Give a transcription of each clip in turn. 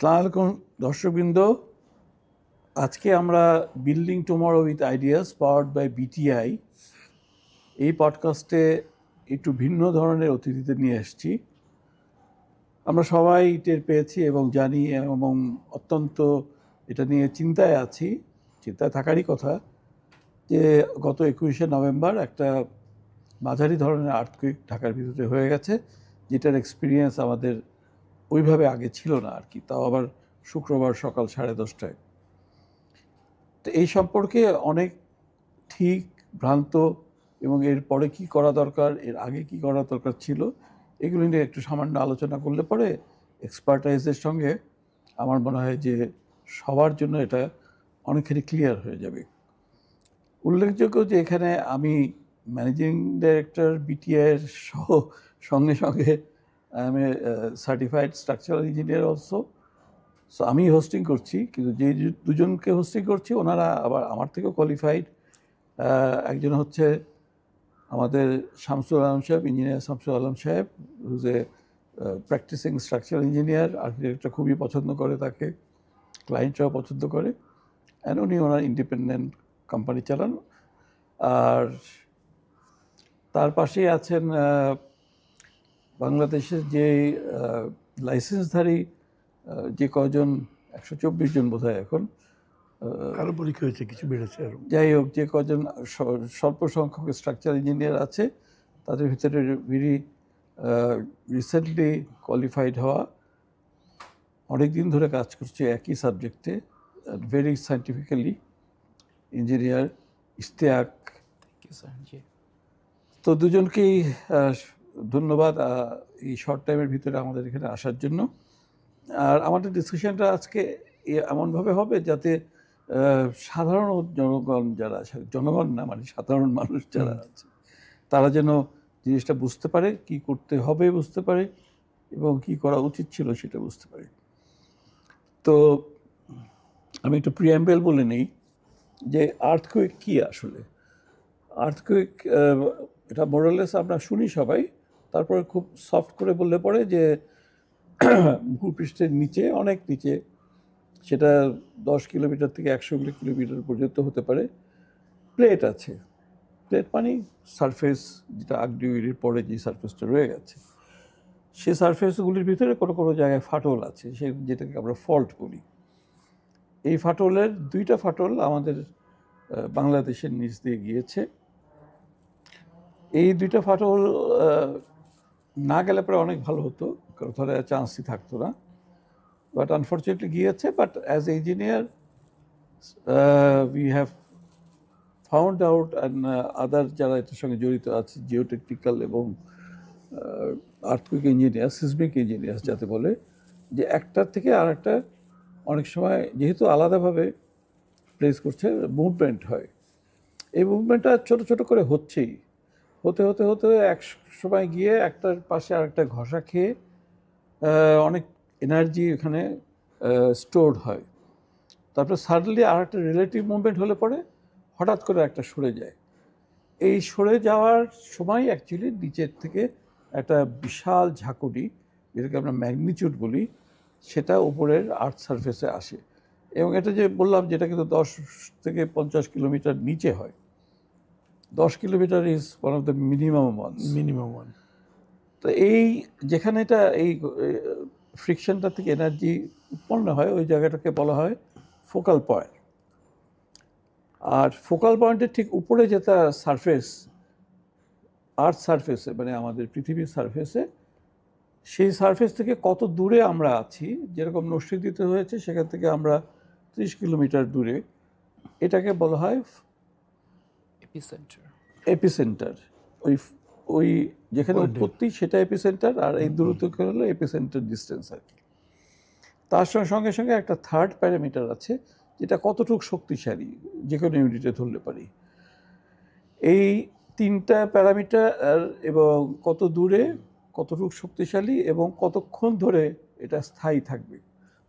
আসসালামু আলাইকুম দর্শকবৃন্দ। আজকে আমরা building tomorrow with ideas powered by BTI এই পডকাস্টে একটু ভিন্ন ধরনের অতিথিদের নিয়ে এসেছি। আমরা সবাই টের পেয়েছি এবং জানি এবং অত্যন্ত এটা নিয়ে চিন্তায় আছি, চিন্তায় থাকারই কথা, যে গত 21শে নভেম্বর একটা মাঝারি ধরনের আর্থকুইক ঢাকার ভিতরে হয়ে গেছে, যেটার এক্সপিরিয়েন্স আমাদের ওইভাবে আগে ছিল না আর কি, তাও আবার শুক্রবার সকাল 10:30টায়। তো এই সম্পর্কে অনেক ঠিক ভ্রান্ত এবং এর পরে কী করা দরকার, এর আগে কী করা দরকার ছিল, এগুলো নিয়ে একটু সামান্য আলোচনা করলে পরে এক্সপার্টাইজের সঙ্গে আমার মনে হয় যে সবার জন্য এটা অনেকখানি ক্লিয়ার হয়ে যাবে। উল্লেখযোগ্য যে এখানে আমি ম্যানেজিং ডাইরেক্টর বিটিআইয়ের সঙ্গে সঙ্গে I M A certified structural engineer also. So আমি হোস্টিং করছি, কিন্তু যে দুজনকে হোস্টিং করছি ওনারা আবার আমার থেকেও কোয়ালিফাইড। একজন হচ্ছে আমাদের শামসুল আলম সাহেব, ইঞ্জিনিয়ার শামসুল আলম সাহেব, হুজ এ প্র্যাকটিসিং স্ট্রাকচারাল ইঞ্জিনিয়ার। আর্কিটেক্টরা খুবই পছন্দ করে তাকে, ক্লায়েন্টরাও পছন্দ করে, অ্যান্ড উনি ওনার ইন্ডিপেন্ডেন্ট কোম্পানি চালান। আর তার পাশেই আছেন বাংলাদেশের যে লাইসেন্সধারী যে কজন 124 জন বোধ হয় এখন, আরও পরীক্ষা হয়েছে, কিছু বেড়েছে আরও। যাই হোক, যে কজন স্বল্প সংখ্যক স্ট্রাকচার ইঞ্জিনিয়ার আছে তাদের ভিতরে ভেরি রিসেন্টলি কোয়ালিফাইড হওয়া, অনেক দিন ধরে কাজ করছে একই সাবজেক্টে, ভেরি সায়েন্টিফিক্যালি, ইঞ্জিনিয়ার ইশতিয়াক। তো দুজনকেই ধন্যবাদ এই শর্ট টাইমের ভিতরে আমাদের এখানে আসার জন্য। আর আমাদের ডিসকাশনটা আজকে এমনভাবে হবে যাতে সাধারণ জনগণ যারা আছে, জনগণ না মানে সাধারণ মানুষ যারা আছে, তারা যেন জিনিসটা বুঝতে পারে, কি করতে হবে বুঝতে পারে, এবং কি করা উচিত ছিল সেটা বুঝতে পারে। তো আমি একটু প্রিয়াম্বেল বলে নেই যে আর্থকুইক কী আসলে। আর্থকুইক এটা মোরালেস আমরা শুনি সবাই, তারপরে খুব সফট করে বললে পরে যে ভূপৃষ্ঠের নিচে, অনেক নিচে, সেটা 10 কিলোমিটার থেকে 100 কিলোমিটার পর্যন্ত হতে পারে, প্লেট আছে। প্লেট মানে সারফেস, যেটা আগ্নেয়গিরির পরে যে সারফেসটা রয়ে গেছে, সেই সারফেসগুলির ভিতরে কোনো কোনো জায়গায় ফাটল আছে, যেটাকে আমরা ফল্ট বলি। এই ফাটলের 2টা ফাটল আমাদের বাংলাদেশের নিচ দিয়ে গিয়েছে। এই 2টা ফাটল না গেলে পরে অনেক ভালো হতো, কারণ তাহলে চান্সই থাকতো না, বাট আনফর্চুনেটলি গিয়েছে। But as a engineer we have found out, and other যারা এটার সঙ্গে জড়িত আছে, জিওটেকনিক্যাল এবং আর্থকুইক ইঞ্জিনিয়ার, সিসমিক ইঞ্জিনিয়ার যাতে বলে, যে একটার থেকে আর একটা অনেক সময় যেহেতু আলাদাভাবে প্লেস করছে, মুভমেন্ট হয়। এই মুভমেন্টটা ছোটো ছোটো করে হচ্ছেই, হতে হতে হতে এক সময় গিয়ে একটার পাশে আর একটা ঘষা খেয়ে অনেক এনার্জি এখানে স্টোরড হয়। তারপরে সাডেনলি আর একটা রিলেটিভ মুভমেন্ট হলে পরে হঠাৎ করে একটা সরে যায়। এই সরে যাওয়ার সময় অ্যাকচুয়ালি নিচের থেকে একটা বিশাল ঝাঁকুনি, যেটাকে আমরা ম্যাগনিটিউড বলি, সেটা উপরের আর্থ সারফেসে আসে। এবং এটা যে বললাম, যেটা কিন্তু 10 থেকে 50 কিলোমিটার নিচে হয়। 10 kilometre is one of the minimum one. তো এই যেখানে এটা এই ফ্রিকশনটা থেকে এনার্জি উৎপন্ন হয়, ওই জায়গাটাকে বলা হয় ফোকাল পয়েন্ট। আর ফোকাল পয়েন্টের ঠিক উপরে যেটা সারফেস, আর্থ সারফেসে মানে আমাদের পৃথিবীর সারফেসে, সেই সারফেস থেকে কত দূরে আমরা আছি, যেরকম নস্যি দিতে হয়েছে সেখান থেকে আমরা 30 কিলোমিটার দূরে, এটাকে বলা হয় এপিসেন্টার। ওই যেখানে উৎপত্তি সেটা এপিসেন্টার, আর এই দূরত্ব হলো এপিসেন্টার ডিস্টেন্স আর কি। তার সঙ্গে সঙ্গে একটা থার্ড প্যারামিটার আছে, যেটা কতটুকু শক্তিশালী, যে কোনো ইউনিটে ধরলে পারি। এই 3টা প্যারামিটার এবং কত দূরে, কতটুকু শক্তিশালী এবং কতক্ষণ ধরে এটা স্থায়ী থাকবে,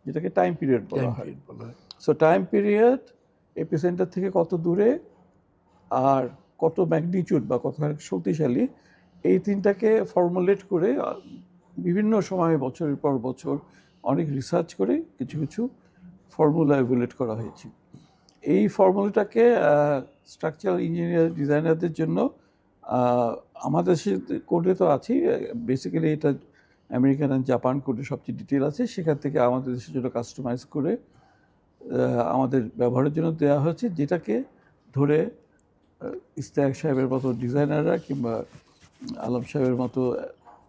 যেটাকে টাইম পিরিয়ড বলা হয়। সো টাইম পিরিয়ড, এপিসেন্টার থেকে কত দূরে, আর কত ম্যাগনিটিউড বা কত শক্তিশালী, এই 3টাকে ফর্মুলেট করে বিভিন্ন সময়ে বছরের পর বছর অনেক রিসার্চ করে কিছু কিছু ফর্মুলা এভুলেট করা হয়েছে। এই ফর্মুলাটাকে স্ট্রাকচারাল ইঞ্জিনিয়ার ডিজাইনারদের জন্য আমাদের দেশের কোডে তো আছেই, বেসিক্যালি এটা আমেরিকান অ্যান্ড জাপান কোডে সবচেয়ে ডিটেল আছে, সেখান থেকে আমাদের দেশের জন্য কাস্টমাইজ করে আমাদের ব্যবহারের জন্য দেওয়া হয়েছে, যেটাকে ধরে ইস্তেহাক সাহেবের মতো ডিজাইনাররা কিংবা আলম সাহেবের মতো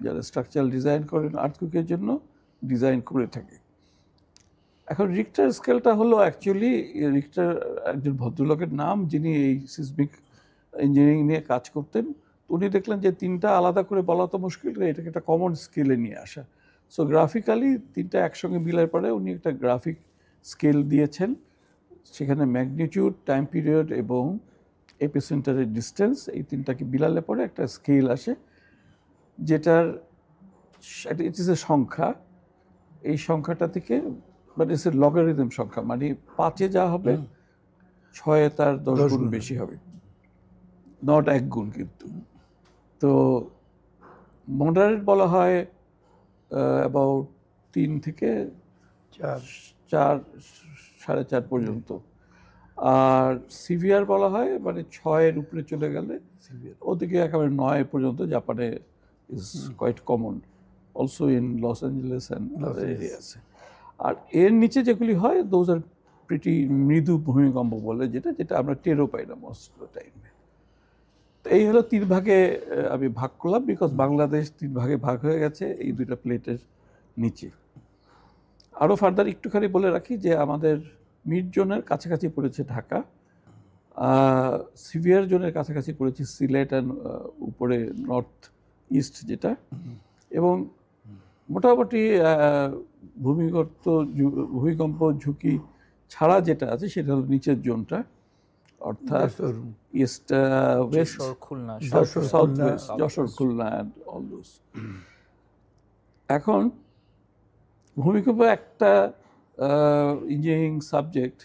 যারা স্ট্রাকচারাল ডিজাইন করেন আর্থকুইকের জন্য ডিজাইন করে থাকে। এখন রিক্টার স্কেলটা হলো অ্যাকচুয়ালি রিক্টার একজন ভদ্রলোকের নাম, যিনি এই সিসমিক ইঞ্জিনিয়ারিং নিয়ে কাজ করতেন। উনি দেখলেন যে তিনটা আলাদা করে বলা তো মুশকিল, এটাকে একটা কমন স্কেলে নিয়ে আসা। সো গ্রাফিক্যালি তিনটা একসঙ্গে মিলার পরে উনি একটা গ্রাফিক স্কেল দিয়েছেন, সেখানে ম্যাগনিটিউড, টাইম পিরিয়ড এবং এপিসেন্টারের ডিস্টেন্স, এই তিনটাকে বিলালে পরে একটা স্কেল আসে, যেটার ইট ইজ এ সংখ্যা। এই সংখ্যাটা থেকে মানে ইটস এ লগারিদম সংখ্যা, মানে 5-এ যা হবে 6-এ তার 10 গুণ বেশি হবে, নট 1 গুণ। কিন্তু তো মডারেট বলা হয় অ্যাবাউট 3 থেকে 4, 4.5 পর্যন্ত, আর সিভিয়ার বলা হয় মানে 6-এর উপরে চলে গেলে ওদিকে একেবারে 9 পর্যন্ত জাপানে is quite common, also in Los Angeles and other areas. আর এর নিচে যেগুলি হয় দোজ আর প্রিটি মৃদু ভূমিকম্প বলে, যেটা আমরা টেরও পাই না মোস্ট অফ দ্য টাইমে। তো এই হলো 3 ভাগে আমি ভাগ করলাম, বিকজ বাংলাদেশ 3 ভাগে ভাগ হয়ে গেছে এই দুইটা প্লেটের নিচে। আরও ফার্দার একটুখানি বলে রাখি যে আমাদের মিড জোনের কাছাকাছি পড়েছে ঢাকা, সিভিয়ার জোনের কাছাকাছি পড়েছে সিলেট অ্যান্ড উপরে নর্থ ইস্ট যেটা, এবং মোটামুটি ভূমিকম্প ঝুঁকি ছাড়া যেটা আছে সেটা হলো নিচের জোনটা, অর্থাৎ east, West, Khulna, south West, Jessore, Khulna and all those. এখন ভূমিকম্প একটা ইঞ্জিনিয়ারিং সাবজেক্ট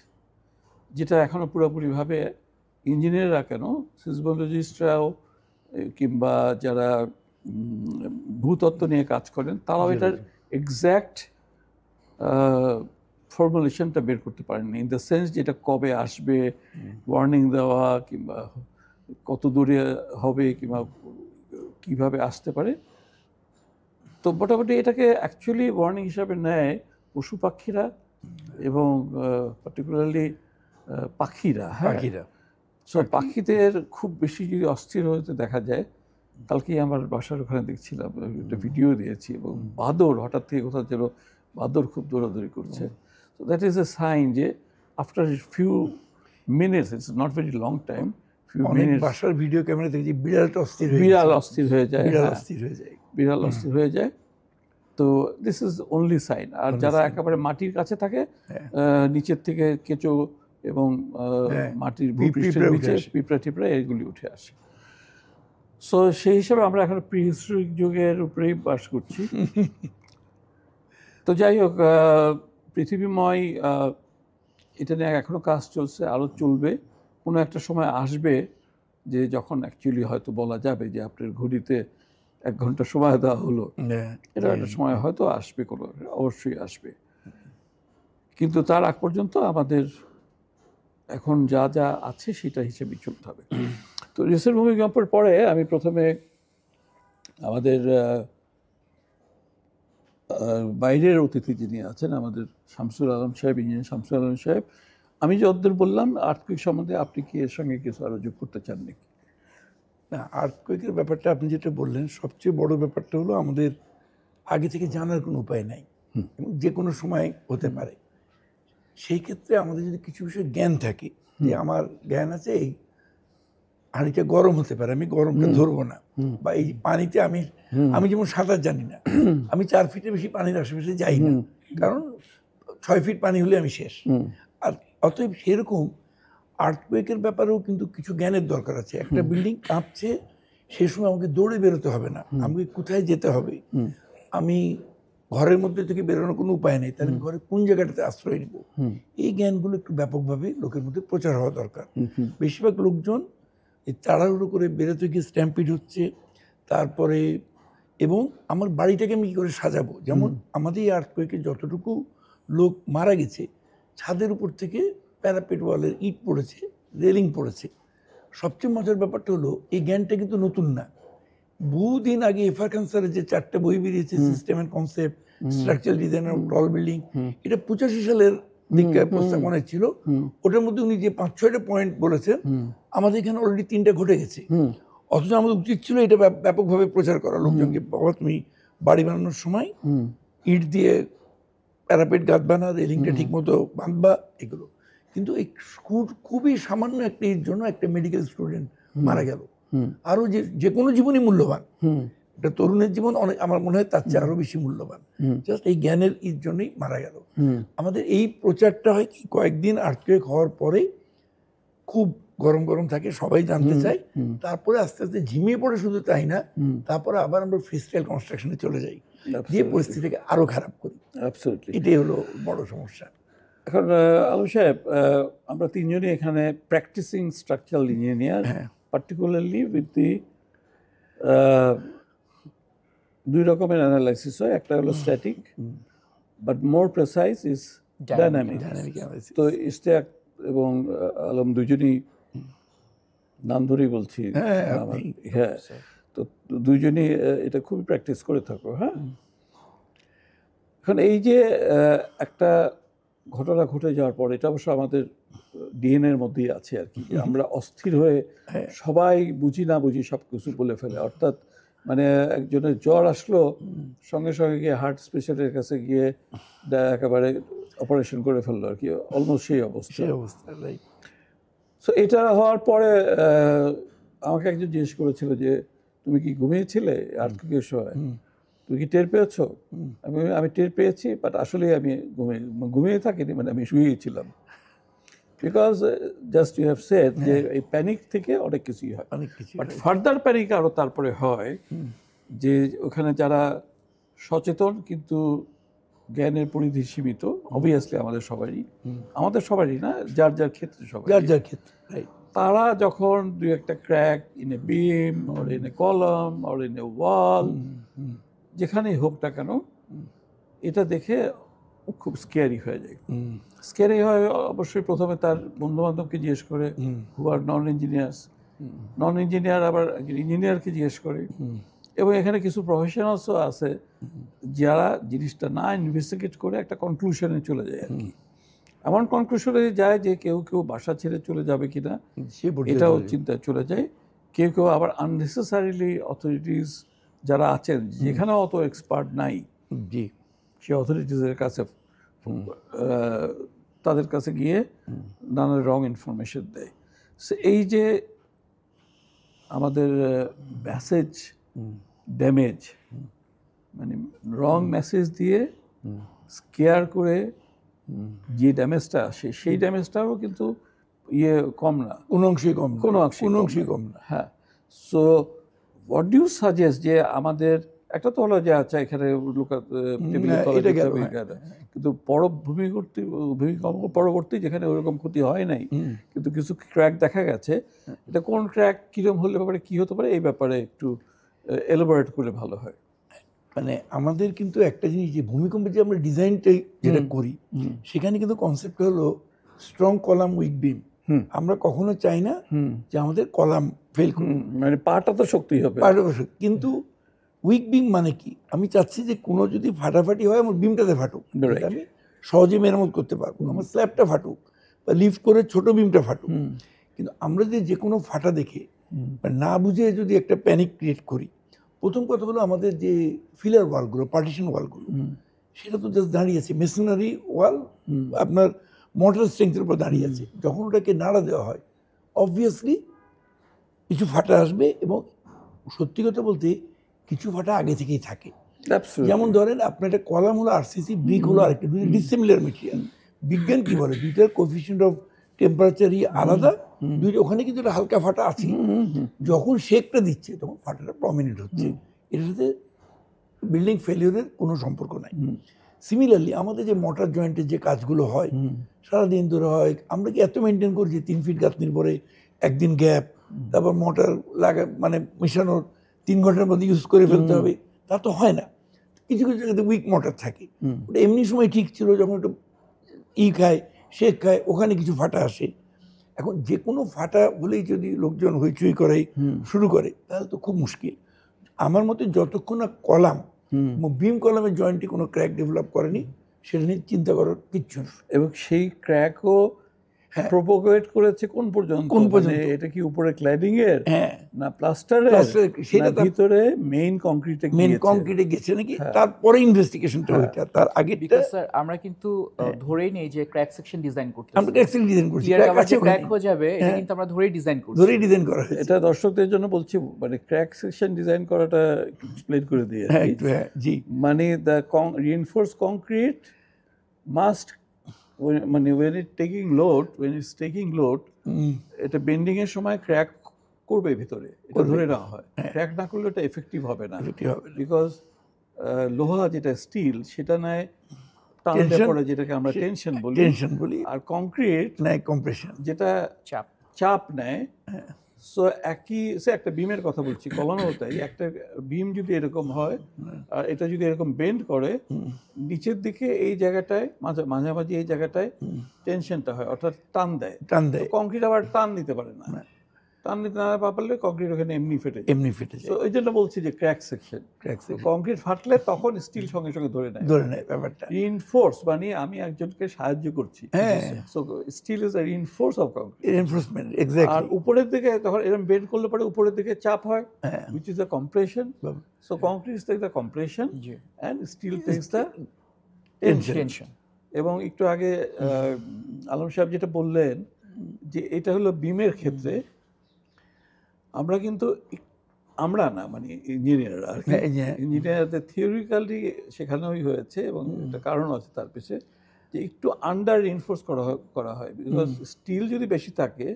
যেটা এখনও পুরোপুরিভাবে ইঞ্জিনিয়াররা কেন, সিসমোলজিস্টরাও কিংবা যারা ভূতত্ত্ব নিয়ে কাজ করেন তারাও এটার এক্স্যাক্ট ফর্মুলেশনটা বের করতে পারেননি, ইন দ্য সেন্স যেটা কবে আসবে, ওয়ার্নিং দেওয়া কিংবা কত দূরে হবে কিংবা কিভাবে আসতে পারে। তো মোটামুটি এটাকে অ্যাকচুয়ালি ওয়ার্নিং হিসাবে নেয় পশু পাখিরা এবং পার্টিকুলারলি পাখিরা। সো পাখিদের খুব বেশি যদি অস্থির হতে দেখা যায়, কালকেই আমার বাসার ওখানে দেখছিলাম, একটা ভিডিও দিয়েছি, এবং বাদর হঠাৎ থেকে কোথাও যেন বাদর খুব দৌড়াদৌড়ি করছে। So that is a sign যে after few minutes, it's not very long time, few minutes বাসার ভিডিও ক্যামেরা দেখছি বিড়ালটা বিড়াল অস্থির হয়ে যায়, বিড়াল অস্থির হয়ে যায়। তো দিস ইজ অনলি সাইন। আর যারা একেবারে মাটির কাছে থাকে, নিচের থেকে কেঁচো এবং মাটির ভূপৃষ্ঠের নিচে পিঁপড়া টিপড়া এগুলি উঠে আসে। সো সেই হিসাবে আমরা এখন প্রিহিস্টোরিক যুগের উপরেই বাস করছি। তো যাই হোক, পৃথিবীময় এটা নিয়ে এখনও কাজ চলছে, আরও চলবে। কোনো একটা সময় আসবে যে যখন অ্যাকচুয়ালি হয়তো বলা যাবে যে আপনার ঘড়িতে 1 ঘন্টা সময় দেওয়া হলো, এটা একটা সময় হয়তো আসবে, কোনো অবশ্যই আসবে। কিন্তু তার আগ পর্যন্ত আমাদের এখন যা যা আছে সেটা হিসেবেই চলতে হবে। তো রিসেন্ট ভূমিকম্পের পরে আমি প্রথমে আমাদের বাইরের অতিথি যিনি আছেন, আমাদের শামসুল আলম সাহেব, ইঞ্জিনিয়ার শামসুল আলম সাহেব, আমি যতদূর বললাম আর্থকুইক সম্বন্ধে আপনি কি এর সঙ্গে কিছু আরও যোগ করতে চান নাকি? না, আর্থকুইকের ব্যাপারটা আপনি যেটা বললেন, সবচেয়ে বড় ব্যাপারটা হলো আমাদের আগে থেকে জানার কোনো উপায় নাই, এবং যে কোনো সময় হতে পারে। সেই ক্ষেত্রে আমাদের যদি কিছু বিষয়ে জ্ঞান থাকে, যে আমার জ্ঞান আছে এই হাঁড়িটা গরম হতে পারে, আমি গরমটা ধরবো না, বা এই পানিতে আমি যেমন সাঁতার জানি না, আমি 4 ফিটের বেশি পানির আশেপাশে যাই না, কারণ 6 ফিট পানি হলে আমি শেষ। আর অতএব সেরকম আর্থকুইকের ব্যাপারেও কিন্তু কিছু জ্ঞানের দরকার আছে। একটা বিল্ডিং কাঁপছে, সে সময় আমাকে দৌড়ে বেরোতে হবে না, আমাকে কোথায় যেতে হবে, আমি ঘরের মধ্যে থেকে বেরোনোর কোনো উপায় নেই, তাহলে ঘরে কোন জায়গাটাতে আশ্রয় নেব, এই জ্ঞানগুলো একটু ব্যাপকভাবে লোকের মধ্যে প্রচার হওয়া দরকার। বেশিরভাগ লোকজন এই তাড়াহুড়ো করে বেরোতে গিয়ে স্ট্যাম্পিড হচ্ছে, তারপরে এবং আমার বাড়িটাকে আমি কী করে সাজাবো। যেমন আমাদের এই আর্থকোয়েকে যতটুকু লোক মারা গেছে, ছাদের উপর থেকে প্যারাপেট ওয়ালের ইট পড়েছে, রেলিং পড়েছে। সবচেয়ে মজার ব্যাপারটা হলো এই জ্ঞানটা কিন্তু নতুন না। বহুদিন আগে এফআর ক্যান্সারের যে 4টে বই বেরিয়েছে, system and concept, structural design of ton building, এটা 85 সালের দিকে প্রস্তাবনায় ছিল। ওটার মধ্যে উনি যে 5-6টা পয়েন্ট বলেছেন, আমাদের এখানে অলরেডি 3টে ঘটে গেছে। অথচ আমাদের উচিত ছিল এটা ব্যাপকভাবে প্রচার করা লোকজনকে। বাবা তুমি বাড়ি বানানোর সময় ইট দিয়ে প্যারাপেট গাঁথবা না, রেলিংটা ঠিক মতো বাঁধবা, এগুলো। কিন্তু এই খুবই সামান্য একটা এর জন্য একটা মেডিকেল স্টুডেন্ট মারা গেল। আরও যে কোনো জীবনই মূল্যবান, একটা তরুণের জীবন অনেক, আমার মনে হয় তার চেয়ে আরও বেশি মূল্যবান। জাস্ট এই জ্ঞানের এর জন্যই মারা গেল। আমাদের এই প্রচারটা হয় কি, কয়েকদিন আর্থকোয়েক হওয়ার পরে খুব গরম গরম থাকে, সবাই জানতে চায়, তারপরে আস্তে আস্তে ঝিমিয়ে পড়ে। শুধু তাই না, তারপরে আবার আমরা ফ্রিস্টাইল কনস্ট্রাকশনে চলে যাই, যে পরিস্থিতিকে আরো খারাপ করি। এটাই হলো বড় সমস্যা। এখন আলম সাহেব, আমরা তিনজনই এখানে practicing structural engineer, particularly with the দুই রকমের অ্যানালাইসিস হয়। একটা হলো static, but more precise is dynamic. তো ইশতিয়াক এবং আলম দুজনই নাম ধরেই বলছি, হ্যাঁ, তো দুইজনই এটা খুবই প্র্যাকটিস করে থাকো। হ্যাঁ, এখন এই যে একটা ঘটনা ঘটে যাওয়ার পর, এটা অবশ্য আমাদের ডিএনএর মধ্যেই আছে আর কি, আমরা অস্থির হয়ে সবাই বুঝি না বুঝি সব কিছু বলে ফেলে। অর্থাৎ মানে একজনের জ্বর আসলো, সঙ্গে সঙ্গে গিয়ে হার্ট স্পেশালিস্টের কাছে গিয়ে একেবারে অপারেশন করে ফেললো আর কি, অলমোস্ট সেই অবস্থা। সো এটা হওয়ার পরে আমাকে একজন জিজ্ঞেস করেছিল যে তুমি কি ঘুমিয়েছিলে আর্থিকের সময়, তুমি কি টের পেয়েছো? আমি টের পেয়েছি, বাট আসলে আমি ঘুমিয়ে থাকিনি, মানে আমি শুয়েছিলাম। Because just you have said যে এই প্যানিক থেকে অনেক কিছুই হয়, বাট ফার্দার প্যানিক আরও তারপরে হয় যে ওখানে যারা সচেতন কিন্তু জ্ঞানের পরিধি সীমিত, অবভিয়াসলি আমাদের সবারই না, যার যার ক্ষেত্রে তারা যখন দুই একটা crack in a beam or in a column or in a wall, যেখানেই হোক না কেন, এটা দেখে খুব স্কেয়ারি হয়ে যায়। স্কেয়ারি হয় অবশ্যই প্রথমে তার বন্ধু বান্ধবকে জিজ্ঞেস করে, হু আর নন ইঞ্জিনিয়ার আবার ইঞ্জিনিয়ারকে জিজ্ঞেস করে, এবং এখানে কিছু প্রফেশনালসও আছে যারা জিনিসটা না ইনভেস্টিগেট করে একটা কনক্লুশনে চলে যায় আর কি। এমন কনক্লুশনে যায় যে কেউ কেউ বাসা ছেড়ে চলে যাবে কিনা এটাও চিন্তায় চলে যায়। কেউ কেউ আবার আননেসেসারিলি অথরিটিস যারা আছেন, যেখানে অত এক্সপার্ট নাই, সে অথরিটিসের কাছে তাদের কাছে গিয়ে নানা রং ইনফরমেশন দেয়। সো এই যে আমাদের মেসেজ ড্যামেজ, মানে রং মেসেজ দিয়ে স্কেয়ার করে যে ড্যামেজটা আসে, সেই ড্যামেজটাও কিন্তু কম না, কোনো অংশই কম না। হ্যাঁ, so what do you suggest যে আমাদের একটা তো হলো যে আচ্ছা এখানে কিন্তু ভূমিকম্প পরবর্তী যেখানে ওরকম ক্ষতি হয় নাই, কিন্তু কিছু ক্র্যাক দেখা গেছে, এটা কোন ক্র্যাক কিরকম হলে ব্যাপারে কি হতে পারে, এই ব্যাপারে একটু এলাবোরেট করলে ভালো হয়। মানে আমাদের কিন্তু একটা জিনিস, যে ভূমিকম্পে যে আমরা ডিজাইনটাই যেটা করি, সেখানে কিন্তু কনসেপ্ট হলো স্ট্রং কলাম উইক বিম। আমরা কখনো চাই না যে আমাদের কলাম ফেল করুন, মানে পাটা তো শক্তি হবে, কিন্তু উইক বিম মানে কি, আমি চাচ্ছি যে কোনো যদি ফাটাফাটি হয় আমার বিমটাতে ফাটুক, আমি সহজে মেরামত করতে পারবো, আমার স্ল্যাবটা ফাটুক বা লিফট করে ছোট বিমটা ফাটুক। কিন্তু আমরা যে কোনো ফাটা দেখে না বুঝে যদি একটা প্যানিক ক্রিয়েট করি, প্রথম কথা হলো আমাদের যে ফিলার ওয়ালগুলো, পার্টিশন ওয়ালগুলো, সেটা তো জাস্ট দাঁড়িয়ে আছে, মেশিনারি ওয়াল আপনার মোটর স্ট্রেংথের উপর দাঁড়িয়ে আছে। যখন ওটাকে নাড়া দেওয়া হয়, অবভিয়াসলি কিছু ফাটা আসবে, এবং সত্যি কথা বলতে কিছু ফাটা আগে থেকেই থাকে। যেমন ধরেন আপনার একটা কলাম হলো আরসিসি, ব্রিক হলো আরেকটা, দুটো ডিসিমিলার মেটেরিয়াল। বিজ্ঞান কি বলে, দুইটার কোএফিসিয়েন্ট অফ টেম্পারেচারই আলাদা, দুইটা ওখানে কিন্তু একটা হালকা ফাটা আছে। যখন শেকটা দিচ্ছে তখন ফাটাটা প্রমিনেন্ট হচ্ছে, এটার সাথে বিল্ডিং ফেলিওরের কোনো সম্পর্ক নাই। সিমিলারলি আমাদের যে মোটর জয়েন্টের যে কাজগুলো হয় সারাদিন ধরে হয়, আমরা কি এত মেনটেন করছি 3 ফিট গাঁথনির পরে একদিন গ্যাপ, তারপর মোটর মানে মেশানোর 3 ঘন্টার মধ্যে ইউজ করে ফেলতে হবে, তা তো হয় না। কিছু কিছু জায়গাতে উইক মোটর থাকে, ওটা এমনি সময় ঠিক ছিল, যখন একটু খায় শেক খায় ওখানে কিছু ফাটা আসে। এখন যে কোনো ফাটা বলেই যদি লোকজন হইচই করে শুরু করে তাহলে তো খুব মুশকিল। আমার মতে যতক্ষণ না কলাম বিম কলামের জয়েন্টে কোনো ক্র্যাক ডেভেলপ করেনি সেটা নিয়ে চিন্তা করার কিচ্ছু না। এবং সেই ক্র্যাকও প্রোপোগেট করেছে কোন পর্যন্ত? এটা কি উপরে ক্ল্যাডিং এর না প্লাস্টারের, সেটা ভিতরে মেইন কংক্রিটে গেছে নাকি, তারপরে ইনভেস্টিগেশনটা হইছে। তার আগে স্যার আমরা কিন্তু ধরেই নেই যে ক্র্যাক সেকশন ডিজাইন করতেছি, আমরা ক্র্যাক সেকশন ডিজাইন করছি, ক্র্যাক হয়ে যাবে এটা কিন্তু আমরা ধরেই ডিজাইন করা হয়েছে। এটা দর্শকদের জন্য বলছি, মানে ক্র্যাক সেকশন ডিজাইন করাটা এক্সপ্লেইন করে দিয়ে। জি, মানে দ্য রিইনফোর্স কংক্রিট মাস্ট, মানে when it's taking load এটা বেন্ডিং এর সময় ক্র্যাক করবে ভিতরে, এটা ধরে নেওয়া হয়। ক্র্যাক না করলে এটা এফেক্টিভ হবে না, বিকজ লোহা যেটা স্টিল সেটা নেয় টানতে পড়ে, যেটাকে আমরা টেনশন বলি, আর কংক্রিট নেয় কম্প্রেশন, যেটা চাপ নেয়। সো একটা বিমের কথা বলছি, কলামও তাই। একটা বিম যদি এরকম হয় আর এটা যদি এরকম বেন্ড করে, নিচের দিকে এই জায়গাটায় মাঝামাঝি এই জায়গাটায় টেনশনটা হয়, অর্থাৎ টান দেয়। কংক্রিট আবার টান নিতে পারে না, টান নিতে না পারলে কংক্রিট ওখানে এমনি ফেটে যায়। তো ওই জন্য বলছি যে ক্র্যাক সেকশন, কংক্রিট ফাটলে তখন স্টিল সঙ্গে সঙ্গে ধরে নেয় ব্যাপারটা। রিইনফোর্স মানে আমি একজনকে সাহায্য করছি, so steel is a reinforce of concrete, reinforcement, exactly. আর উপরের দিকে তখন এরকম বেন্ড করলে পরে উপরের দিকে চাপ হয়, which is a compression. So concrete takes the compression and steel takes the tension. এবং একটু আগে আলম সাহেব যেটা বললেন যে এটা হলো বিমের ক্ষেত্রে, আমরা না মানে ইঞ্জিনিয়ার আর কি, ইঞ্জিনিয়ারদের থিওরিক্যালি শেখানোই হয়েছে এবং একটা কারণ আছে তার পিছে, যে একটু আন্ডার রিইনফোর্স করা হয়। বিকজ স্টিল যদি বেশি থাকে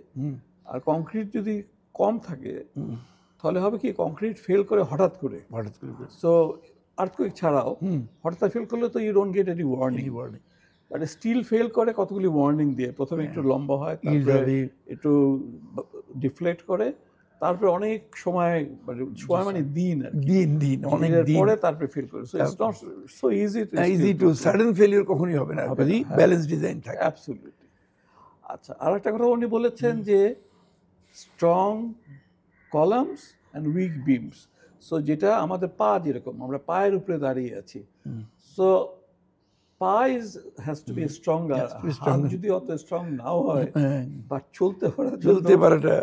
আর কংক্রিট যদি কম থাকে, তাহলে হবে কি কংক্রিট ফেল করে হঠাৎ করে। সো আর্থকুইক ছাড়াও হঠাৎ ফেল করলে তো you don't get any warning. But still fail করে কতগুলি ওয়ার্নিং দিয়ে, প্রথমে একটু লম্বা হয়, তারপরে একটু ডিফ্লেক্ট করে, তারপরে অনেক সময় মানে দিন অনেক দিন পরে তারপরে ফেল করে। So it's not so easy to sudden failure কখনোই হবে না, যদি ব্যালেন্স ডিজাইন থাকে। অ্যাবসলিউটলি। আচ্ছা, আর একটা কথা উনি বলেছেন যে strong columns and weak beams. So যেটা আমাদের পা, যেরকম আমরা পায়ের উপরে দাঁড়িয়ে আছি, সো পা হ্যাজ টু বি স্ট্রঙ্গার। হাত যদি অত স্ট্রং নাও হয়, বাট চলতে পারাটা,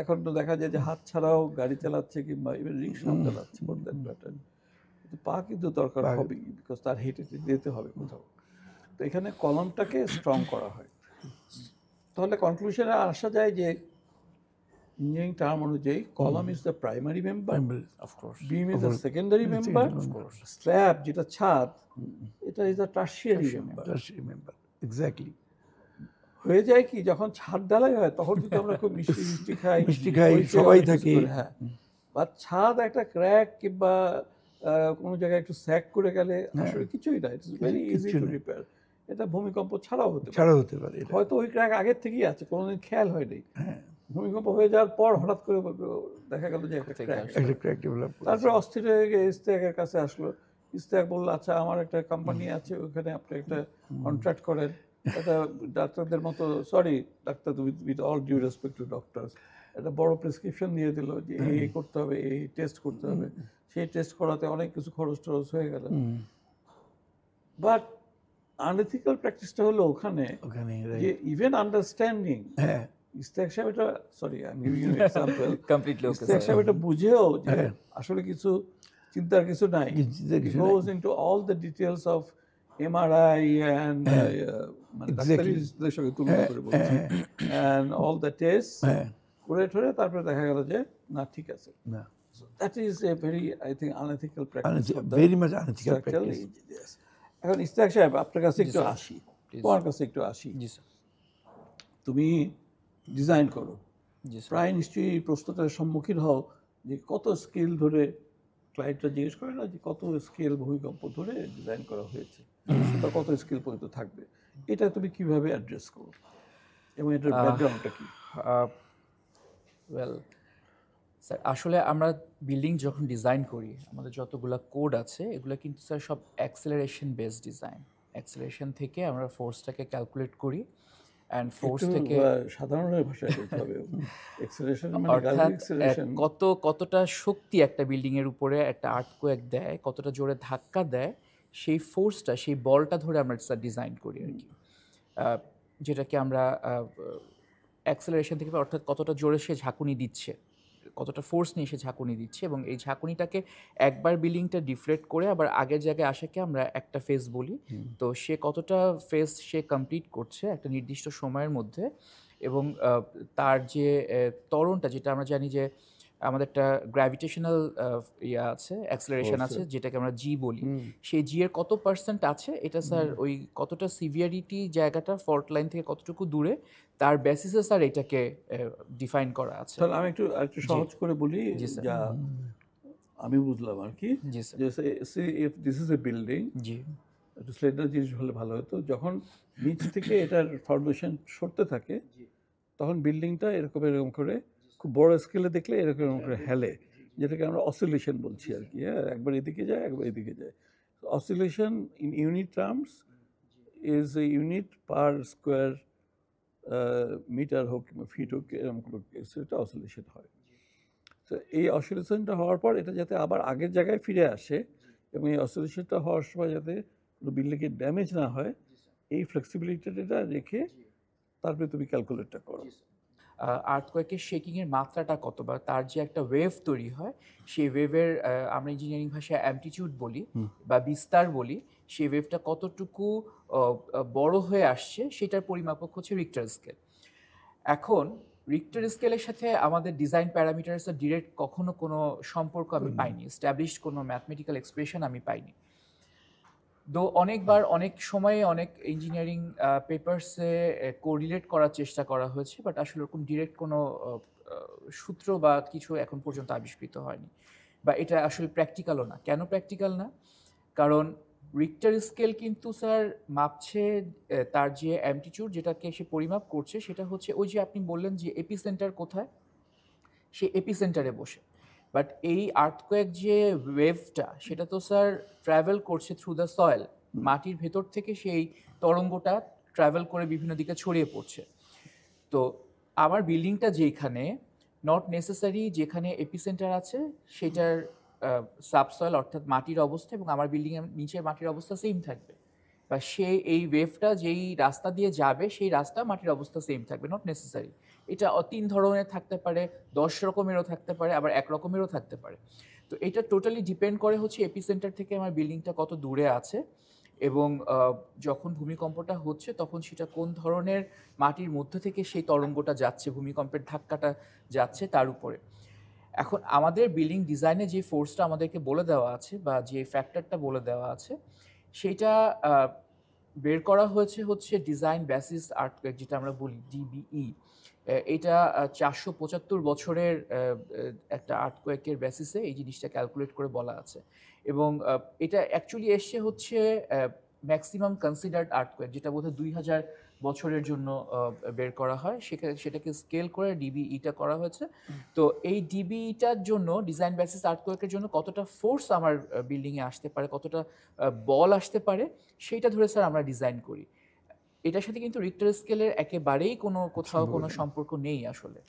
এখন তো দেখা যায় যে হাত ছাড়াও গাড়ি চালাচ্ছে কিংবা ইভেন রিক্সা চালাচ্ছে, কিন্তু পা কিন্তু দরকার হবে, বিকজ তার হেঁটে যেতে হবে কোথাও। তো এখানে কলামটাকে স্ট্রং করা হয়। তাহলে কনক্লুশনে আসা যায় যে ইঞ্জিনিয়ারিং টার্ম অনুযায়ী column is the primary member, beam is the secondary member, slab যেটা ছাদ এটা is the tertiary member. Exactly. হয়ে যায় কি, যখন ছাদ ঢালাই হয় তখন কিন্তু আমরা খুব মিষ্টি খাই সবাই থাকি, হ্যাঁ, বা ছাদ একটা ক্র্যাক কিংবা কোনো জায়গায় একটু স্যাক করে গেলে আসলে কিছুই না, it's very easy to repair. এটা ভূমিকম্প ছাড়াও হতে পারে, হয়তো ওই ক্র্যাক আগের থেকেই আছে, কোনোদিন খেয়াল হয়নি, ভূমিকম্প হয়ে যাওয়ার পর হঠাৎ করে দেখা গেল যে একটা ক্র্যাক ডেভেলপ। তারপরে অস্থির হয়ে গিয়ে ইস্তেকের কাছে আসলো, ইস্তেক বললো আচ্ছা আমার একটা কোম্পানি আছে, ওখানে আপনি একটা কন্ট্রাক্ট করেন, একটা ডাক্তারদের মতো, sorry doctor with all due respect to doctors, একটা বড় প্রেসক্রিপশন দিয়ে দিল যে এই করতে হবে, এই টেস্ট করতে হবে, সেই টেস্ট করাতে অনেক কিছু খরচ হয়ে গেল। বাট আনএথিক্যাল প্র্যাকটিসটা হলো ওখানে যে ইভেন আন্ডারস্ট্যান্ডিং, ইস্তেক সাহেব এটা, sorry I am giving you example, Ishtiaq সাহেব এটা বুঝেও যে আসলে কিছু চিন্তার কিছু নাই, goes into all the details of MRI and ডাক্তারিদের সঙ্গে তুলনা করে বলছি, and all the tests করে ঠরে তারপরে দেখা গেল যে না ঠিক আছে। That is a very, I think, unethical practice. Very much unethical practice. এখন ইস্তেক সাহেব আপনার কাছে একটু আসি, তোমার কাছে একটু আসি। তুমি ডিজাইন করো, প্রায় নিশ্চয়ই প্রশ্নটার সম্মুখীন হও যে কত স্কেল ধরে, ক্লায়েন্টরা জিজ্ঞেস করে না যে কত স্কেল ভূমিকম্প ধরে ডিজাইন করা হয়েছে, সেটা কত স্কেল পর্যন্ত থাকবে, এটা তুমি কিভাবে অ্যাড্রেস করো এবং এটার ব্যাকগ্রাউন্ডটা কি? ওয়েল, স্যার আসলে আমরা বিল্ডিং যখন ডিজাইন করি আমাদের যতগুলো কোড আছে এগুলো কিন্তু স্যার সব অ্যাক্সেলারেশন বেসড ডিজাইন। অ্যাক্সেলারেশন থেকে আমরা ফোর্সটাকে ক্যালকুলেট করি অ্যান্ড ফোর্স একটু থেকে সাধারণ ভাষায় বলতে হবে। এক্সেলারেশন মানে অর্থাৎ গাড়ির এক্সেলারেশন। কতটা শক্তি একটা বিল্ডিং এর উপরে একটা আর্থকোয়েক দেয়, কতটা জোরে ধাক্কা দেয়, সেই ফোর্সটা সেই বলটা ধরে আমরা ডিজাইন করি আর কি। যেটাকে আমরা অ্যাক্সেলারেশন থেকে অর্থাৎ কতটা জোরে সে ঝাঁকুনি দিচ্ছে, কতটা ফোর্স নিয়ে সে ঝাঁকুনি দিচ্ছে, এবং এই ঝাঁকুনিটাকে একবার বিল্ডিংটা ডিফ্লেক্ট করে আবার আগের জায়গায় আসাকে আমরা একটা ফেজ বলি। তো সে কতটা ফেজ সে কমপ্লিট করছে একটা নির্দিষ্ট সময়ের মধ্যে, এবং তার যে ত্বরণটা, যেটা আমরা জানি যে আমাদের একটা গ্র্যাভিটেশনাল ইয়ে আছে, অ্যাক্সেলারেশন আছে যেটাকে আমরা জি বলি, সেই জি এর কত পার্সেন্ট আছে এটা স্যার ওই কতটা সিভিয়ারিটি জায়গাটা ফল্ট লাইন থেকে কতটুকু দূরে তার বেসিসে স্যার এটাকে ডিফাইন করা আছে। তাহলে আমি একটু সহজ করে বলি জি স্যার। যা আমি বুঝলাম আর কি। জি স্যার। যে if this is a building, জি একটু স্লেন্ডার জিনিস হলে ভালো হতো। যখন নিচ থেকে এটার ফাউন্ডেশন সরতে থাকে তখন বিল্ডিংটা এরকম এরকম করে খুব বড় স্কেলে দেখলে এরকম এরকম করে হেলে, যেটাকে আমরা অসিলেশন বলছি আর কি। হ্যাঁ, একবার এদিকে যায় একবার এদিকে যায়। Oscillation in unit terms is a unit per square metre হোক কিংবা ফিট হোক, এরকম কোনো সেটা অসিলেশন হয়। তো এই অসিলেশনটা হওয়ার পর এটা যাতে আবার আগের জায়গায় ফিরে আসে এবং এই অসিলেশনটা হওয়ার সময় যাতে কোনো বিল্ডিংয়ের ড্যামেজ না হয়, এই ফ্লেক্সিবিলিটিটা রেখে তারপরে তুমি ক্যালকুলেটটা করো। আর্থকোয়েকের শেকিংয়ের মাত্রাটা কত, বা তার যে একটা ওয়েভ তৈরি হয় সেই ওয়েভের আমরা ইঞ্জিনিয়ারিং ভাষায় অ্যামপ্লিটিউড বলি বা বিস্তার বলি, সেই ওয়েভটা কতটুকু বড় হয়ে আসছে সেটার পরিমাপক হচ্ছে রিক্টার স্কেল। এখন রিক্টার স্কেলের সাথে আমাদের ডিজাইন প্যারামিটারসের ডিরেক্ট কখনো কোনো সম্পর্ক আমি পাইনি, এস্টাবলিশড কোনো ম্যাথমেটিক্যাল এক্সপ্রেশন আমি পাইনি। তো অনেকবার অনেক সময়ে অনেক ইঞ্জিনিয়ারিং পেপারসে কোরিলেট করার চেষ্টা করা হয়েছে, বাট আসলে ওরকম ডিরেক্ট কোনো সূত্র বা কিছু এখন পর্যন্ত আবিষ্কৃত হয়নি, বা এটা আসলে প্র্যাকটিক্যালও না। কেন প্র্যাকটিক্যাল না? কারণ রিক্টার স্কেল কিন্তু স্যার মাপছে তার যে অ্যামপ্লিটিউড, যেটাকে সে পরিমাপ করছে সেটা হচ্ছে ওই যে আপনি বললেন যে এপিসেন্টার কোথায়, সে এপিসেন্টারে বসে। বাট এই আর্থকোয়েক যে ওয়েভটা সেটা তো স্যার ট্রাভেল করছে থ্রু দ্য সয়েল, মাটির ভেতর থেকে সেই তরঙ্গটা ট্রাভেল করে বিভিন্ন দিকে ছড়িয়ে পড়ছে। তো আমার বিল্ডিংটা যেখানে, নট নেসেসারি যেখানে এপিসেন্টার আছে সেটার সাবসয়েল অর্থাৎ মাটির অবস্থা এবং আমার বিল্ডিংয়ের নিচের মাটির অবস্থা সেম থাকবে, বা সেই এই ওয়েভটা যেই রাস্তা দিয়ে যাবে সেই রাস্তা মাটির অবস্থা সেম থাকবে, নট নেসেসারি। এটা 3 ধরনের থাকতে পারে, 10 রকমেরও থাকতে পারে, আবার 1 রকমেরও থাকতে পারে। তো এটা টোটালি ডিপেন্ড করে হচ্ছে এপিসেন্টার থেকে আমার বিল্ডিংটা কত দূরে আছে, এবং যখন ভূমিকম্পটা হচ্ছে তখন সেটা কোন ধরনের মাটির মধ্য থেকে সেই তরঙ্গটা যাচ্ছে, ভূমিকম্পের ধাক্কাটা যাচ্ছে তার উপরে। এখন আমাদের বিল্ডিং ডিজাইনে যে ফোর্সটা আমাদেরকে বলে দেওয়া আছে বা যে ফ্যাক্টরটা বলে দেওয়া আছে সেইটা বের করা হয়েছে হচ্ছে ডিজাইন বেসিস আর্থকোয়েক, যেটা আমরা বলি ডিবিই। এটা 475 বছরের একটা আর্থকোয়েকের বেসিসে এই জিনিসটা ক্যালকুলেট করে বলা আছে, এবং এটা অ্যাকচুয়ালি এসছে হচ্ছে ম্যাক্সিমাম কনসিডার্ড আর্থকোয়েক, যেটা বোধহয় 2000 বছরের জন্য বের করা হয়, সেটাকে স্কেল করে ডিবিইটা করা হয়েছে। তো এই ডিবিইটার জন্য, ডিজাইন বেসিস আর্থকোয়েকের জন্য কতটা ফোর্স আমার বিল্ডিংয়ে আসতে পারে, কতটা বল আসতে পারে, সেইটা ধরে স্যার আমরা ডিজাইন করি। এটার সাথে কিন্তু রিক্টার স্কেলের একেবারেই কোথাও কোনো সম্পর্ক নেই আসলে।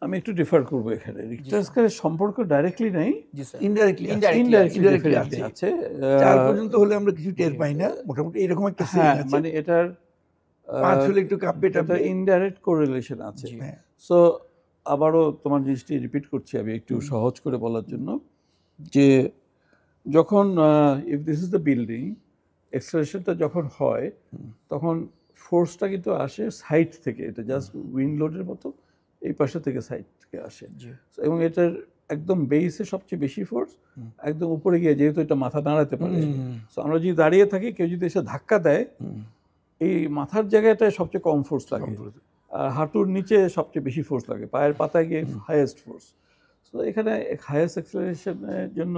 আমি একটু ডিফার করবো এখানে। রিক্টার স্কেলের সম্পর্ক ডাইরেক্টলি নেই, জি স্যার। ইনডাইরেক্টলি ইনডাইরেক্টলি আছে। আছে। 4 পর্যন্ত হলে আমরা কিছু টের পাই না, মোটামুটি এরকম একটা সিন হ্যাঁ, আছে। মানে এটার 5 হলে একটু কাঁপবে, একটা ইনডাইরেক্ট কোরিলেশন আছে। হ্যাঁ। সো আবারও তোমার জিনিসটি রিপিট করছি আমি একটু সহজ করে বলার জন্য, যে যখন if this is the building, এক্সেলারেশনটা যখন হয় তখন ফোর্সটা কিন্তু আসে সাইড থেকে, এটা জাস্ট উইন্ড লোডের মতো এই পাশে থেকে সাইড থেকে আসে, এবং এটার একদম বেসে সবচেয়ে বেশি ফোর্স, একদম উপরে গিয়ে যেহেতু এটা মাথা দাঁড়াতে পারে, সো আমরা যদি দাঁড়িয়ে থাকি কেউ যদি এসে ধাক্কা দেয় এই মাথার জায়গাটায় সবচেয়ে কম ফোর্স লাগে, আর হাঁটুর নিচে সবচেয়ে বেশি ফোর্স লাগে, পায়ের পাতায় গিয়ে হাইয়েস্ট ফোর্স। সো এখানে হাইয়েস্ট অ্যাক্সেলারেশনের জন্য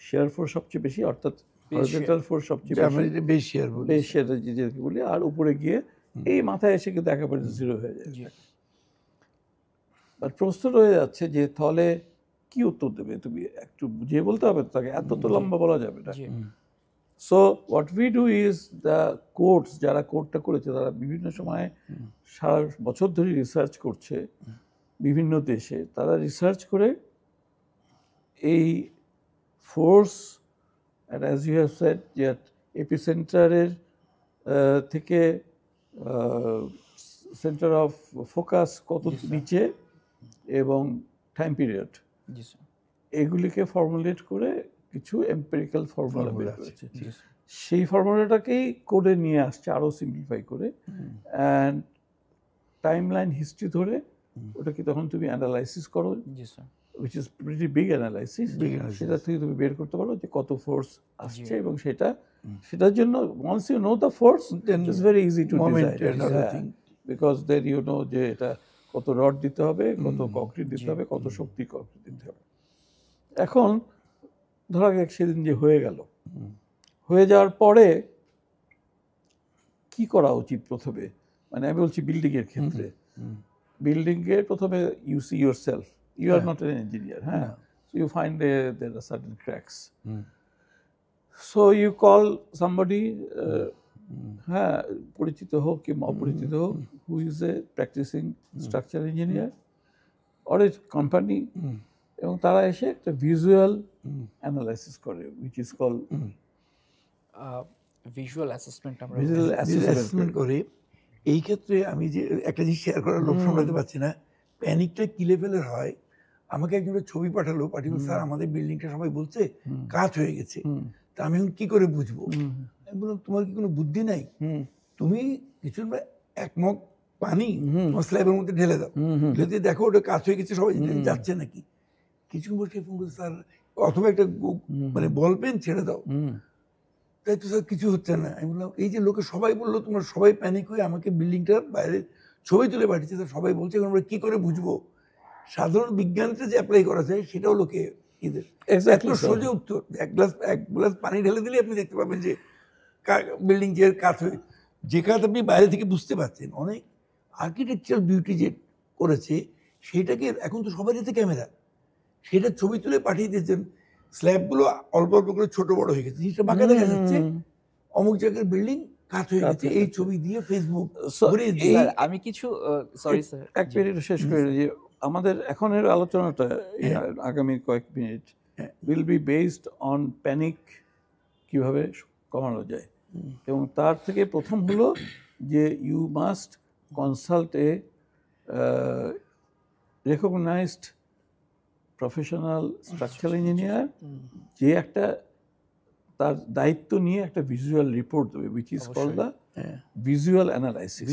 শেয়ার ফোর্স সবচেয়ে বেশি, অর্থাৎ হরিজন্টাল ফোর্স সবচেয়ে বেশ শেয়ার যেটাকে বলি, আর উপরে গিয়ে এই মাথায় এসে কিন্তু একেবারে জিরো হয়ে যায়। বাট প্রশ্ন রয়ে যাচ্ছে যে তাহলে কি উত্তর দেবে, তুমি একটু বুঝিয়ে বলতে হবে তো তাকে, এত তো লম্বা বলা যাবে না। জি so what we do is the courts, যারা কোর্টটা করেছে তারা বিভিন্ন সময় সারা বছর ধরে রিসার্চ করছে বিভিন্ন দেশে, তারা রিসার্চ করে এই force and as you have said যে এপিসেন্টারের থেকে সেন্টার অফ ফোকাস কত নিচে এবং টাইম পিরিয়ড, জি স্যার এগুলিকে ফর্মুলেট করে কিছু এম্পেরিক্যাল ফর্মুলা বের আছে। করেছে। জি স্যার সেই ফর্মুলাটাকেই কোডে নিয়ে আসছে আরও সিম্পলিফাই করে, অ্যান্ড টাইমলাইন হিস্ট্রি ধরে ওটাকে তখন তুমি অ্যানালাইসিস করো, জি sir which is pretty big analysis. সেটা থেকে তুমি বের করতে পারো যে কত ফোর্স আসছে, এবং সেটার জন্য once you know the force it's very easy to design, because then you know যে এটা কত রড দিতে হবে, কত কংক্রিট দিতে হবে, কত শক্তি কংক্রিট দিতে হবে। এখন ধরা যাক সেদিন যে হয়ে গেল, হয়ে যাওয়ার পরে কি করা উচিত প্রথমে, মানে আমি বলছি বিল্ডিংয়ের ক্ষেত্রে, বিল্ডিংয়ের প্রথমে you see yourself, you are not an engineer, হ্যাঁ, so you find there are certain cracks, so you call somebody, হ্যাঁ, পরিচিত হোক কিংবা অপরিচিত হোক, who is a practising structure engineer or a company, এবং তারা এসে একটা ভিজুয়াল অ্যানালাইসিস করে, which is call visual assessment আমরা ভিজুয়াল অ্যাসেসমেন্ট করে। এই ক্ষেত্রে আমি যে একটা জিনিস শেয়ার করার লোভ সামলাতে পারছি না, প্যানিকটা কি লেভেলের হয়। আমাকে একজন ছবি পাঠালো, স্যার আমাদের বিল্ডিংটা সবাই বলছে কাজ হয়ে গেছে, তা আমি এখন কি করে বুঝবো? আমি বললাম তোমার কি কোনো বুদ্ধি নাই? তুমি কিছু এক মগ পানি তোমার স্ল্যাবের মধ্যে ঢেলে দাও, ঢেলে দেখো ওটা কাজ হয়ে গেছে, সবাই যাচ্ছে নাকি। কিছু বসে ফোন করছে স্যার, অথবা একটা মানে বল পেন ছেড়ে দাও, তাই তো স্যার কিছু হচ্ছে না। আমি বললাম এই যে লোকে সবাই বললো, তোমরা সবাই প্যানিক হয়ে আমাকে বিল্ডিংটার বাইরে ছবি তুলে পাঠিয়েছে, স্যার সবাই বলছে, এখন আমরা কি করে বুঝবো? সাধারণ বিজ্ঞানটা যে অ্যাপ্লাই করা যায় সেটাও লোকে সোজা উত্তর, এক গ্লাস পানি ঢেলে দিলে আপনি দেখতে পাবেন যে বিল্ডিং যে কাজ হয়ে, যে কাজ আপনি বাইরে থেকে বুঝতে পারছেন। অনেক আর্কিটেকচারাল বিউটি যে করেছে সেইটাকে এখন তো সবাই যেতে ক্যামেরা, সেটা ছবি তুলে পাঠিয়ে দিয়েছেন, স্ল্যাবগুলো অল্প অল্প করে ছোট বড় হয়ে গেছে, জিনিসটা বাঁকা দেখা যাচ্ছে, অমুক জায়গার বিল্ডিং কাজ হয়ে গেছে, এই ছবি দিয়ে ফেসবুক। আমি কিছু সরি স্যার এক মিনিট শেষ করে, যে আমাদের এখনের আলোচনাটা আগামী কয়েক minute will be based on panic, কিভাবে কমানো যায়, এবং তার থেকে প্রথম হলো যে you must consult a recognised professional structural engineer, যে একটা তার দায়িত্ব নিয়ে একটা ভিজুয়াল রিপোর্ট দেবে, which is called the visual analysis.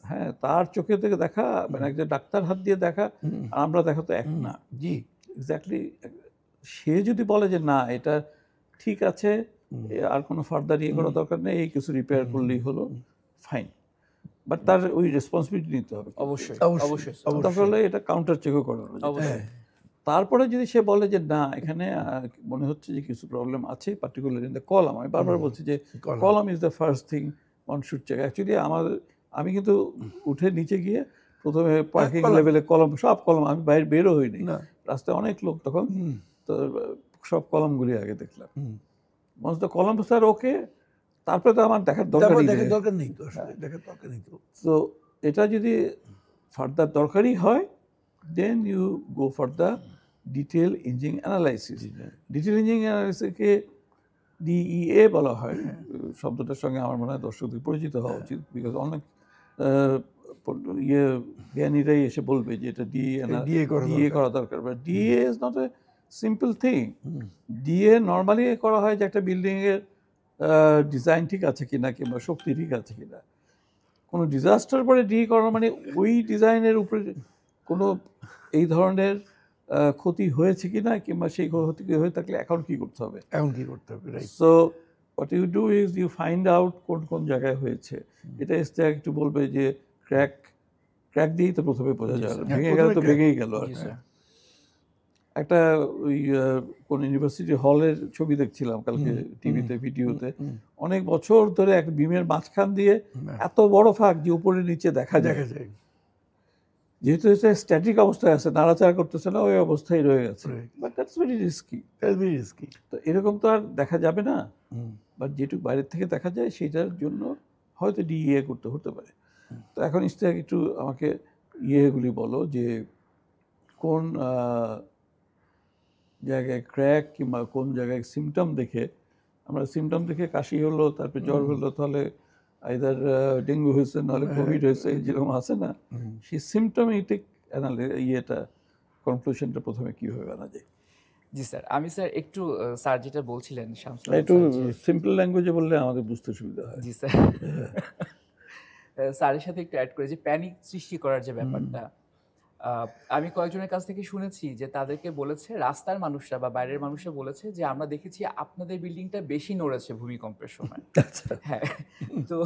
হ্যাঁ, তার চোখে থেকে দেখা, মানে একটা ডাক্তার হাত দিয়ে দেখা আমরা দেখা তো এক না। জি এক্স্যাক্টলি। সে যদি বলে যে না এটা ঠিক আছে, আর কোনো ফার্দার ইয়ে করার দরকার নেই, এই কিছু রিপেয়ার করলেই হলো, ফাইন, বাট তার ওই রেসপন্সিবিলিটি নিতে হবে। অবশ্যই অবশ্যই দরকার হলে এটা কাউন্টার চেকও করানো যায়। তারপরে যদি সে বলে যে না এখানে মনে হচ্ছে যে কিছু প্রবলেম আছে, পার্টিকুলার ইন দ্য কলাম, আমি বারবার বলছি যে column is the first thing one should check. Actually আমি কিন্তু উঠে নিচে গিয়ে প্রথমে পার্কিং লেভেলে কলম, সব কলম, আমি বাইরে বেরো হইনি, রাস্তায় অনেক লোক তখন, তো সব কলমগুলি আগে দেখলাম। ওয়ান্স দ্য কলম স্যার ওকে, তারপরে তো আমার দেখার দরকার নেই তো। তো এটা যদি ফার্দার দরকারই হয়, then you go for the detail engine analysis. Detail engine analysis K DEA বলা হয়, শব্দটার সঙ্গে আমার মনে হয় দর্শকদের পরিচিত হওয়া উচিত, বিকজ অনেক জ্ঞানীরাই এসে বলবে যে এটা DEA করা দরকার, but DEA is not a simple thing. DEA normally করা হয় যে একটা বিল্ডিংয়ের ডিজাইন ঠিক আছে কিনা কিংবা শক্তি ঠিক আছে কিনা। কোনো ডিজাস্টার পরে DEA করা মানে ওই ডিজাইনের উপরে কোনো এই ধরনের ক্ষতি হয়েছে কিনা, কিংবা সেই ক্ষতি হয়ে থাকলে এখন কি করতে হবে, so what you do is you find out কোন কোন জায়গায় হয়েছে। এটা এসে একটু বলবে যে ক্র্যাক দিয়েই তো প্রথমে বোঝা যায়, ভেঙে গেলে তো ভেঙেই গেল। একটা ওই কোন ইউনিভার্সিটি হলের ছবি দেখছিলাম কালকে টিভিতে, ভিডিওতে, অনেক বছর ধরে এক বিমের মাঝখান দিয়ে এত বড় ফাঁক যে উপরে নিচে দেখা যায়। যেহেতু এটা স্ট্যাটিক অবস্থায় আছে, নাড়াচাড়া করতেছে না, ওই অবস্থায় রয়ে গেছে, বাট দ্যাটস ভেরি রিস্কি। তো এরকম তো আর দেখা যাবে না, বাট যেটুকু বাইরের থেকে দেখা যায় সেটার জন্য হয়তো ডিইএ করতে হতে পারে। তো এখন ইশতিয়াক একটু আমাকে ইয়েগুলি বলো যে কোন জায়গায় ক্র্যাক কিংবা কোন জায়গায় সিমটম দেখে, আমরা সিমটম দেখে কাশি হলো, তারপরে জ্বর হলো, তাহলে আইদার ডেঙ্গু হয়েছে নাহলে কোভিড হয়েছে, যেরকম আছে না, সেই সিমটমেটিক ইয়েটা কনক্লুশনটা প্রথমে কীভাবে আনা যায়? জি স্যার, আমি স্যার একটু স্যার যেটা বলছিলেন শামসুল একটু সিম্পল ল্যাঙ্গুয়েজে বললে আমাদের বুঝতে সুবিধা হয়। জি স্যার, স্যারের সাথে একটু অ্যাড করে যে প্যানিক সৃষ্টি করার যে ব্যাপারটা, আমি কয়েকজনের কাছ থেকে শুনেছি যে তাদেরকে বলেছে, রাস্তার মানুষরা বা বাইরের মানুষরা বলেছে যে আমরা দেখেছি আপনাদের বিল্ডিংটা বেশি নড়েছে ভূমিকম্পের সময়। হ্যাঁ, তো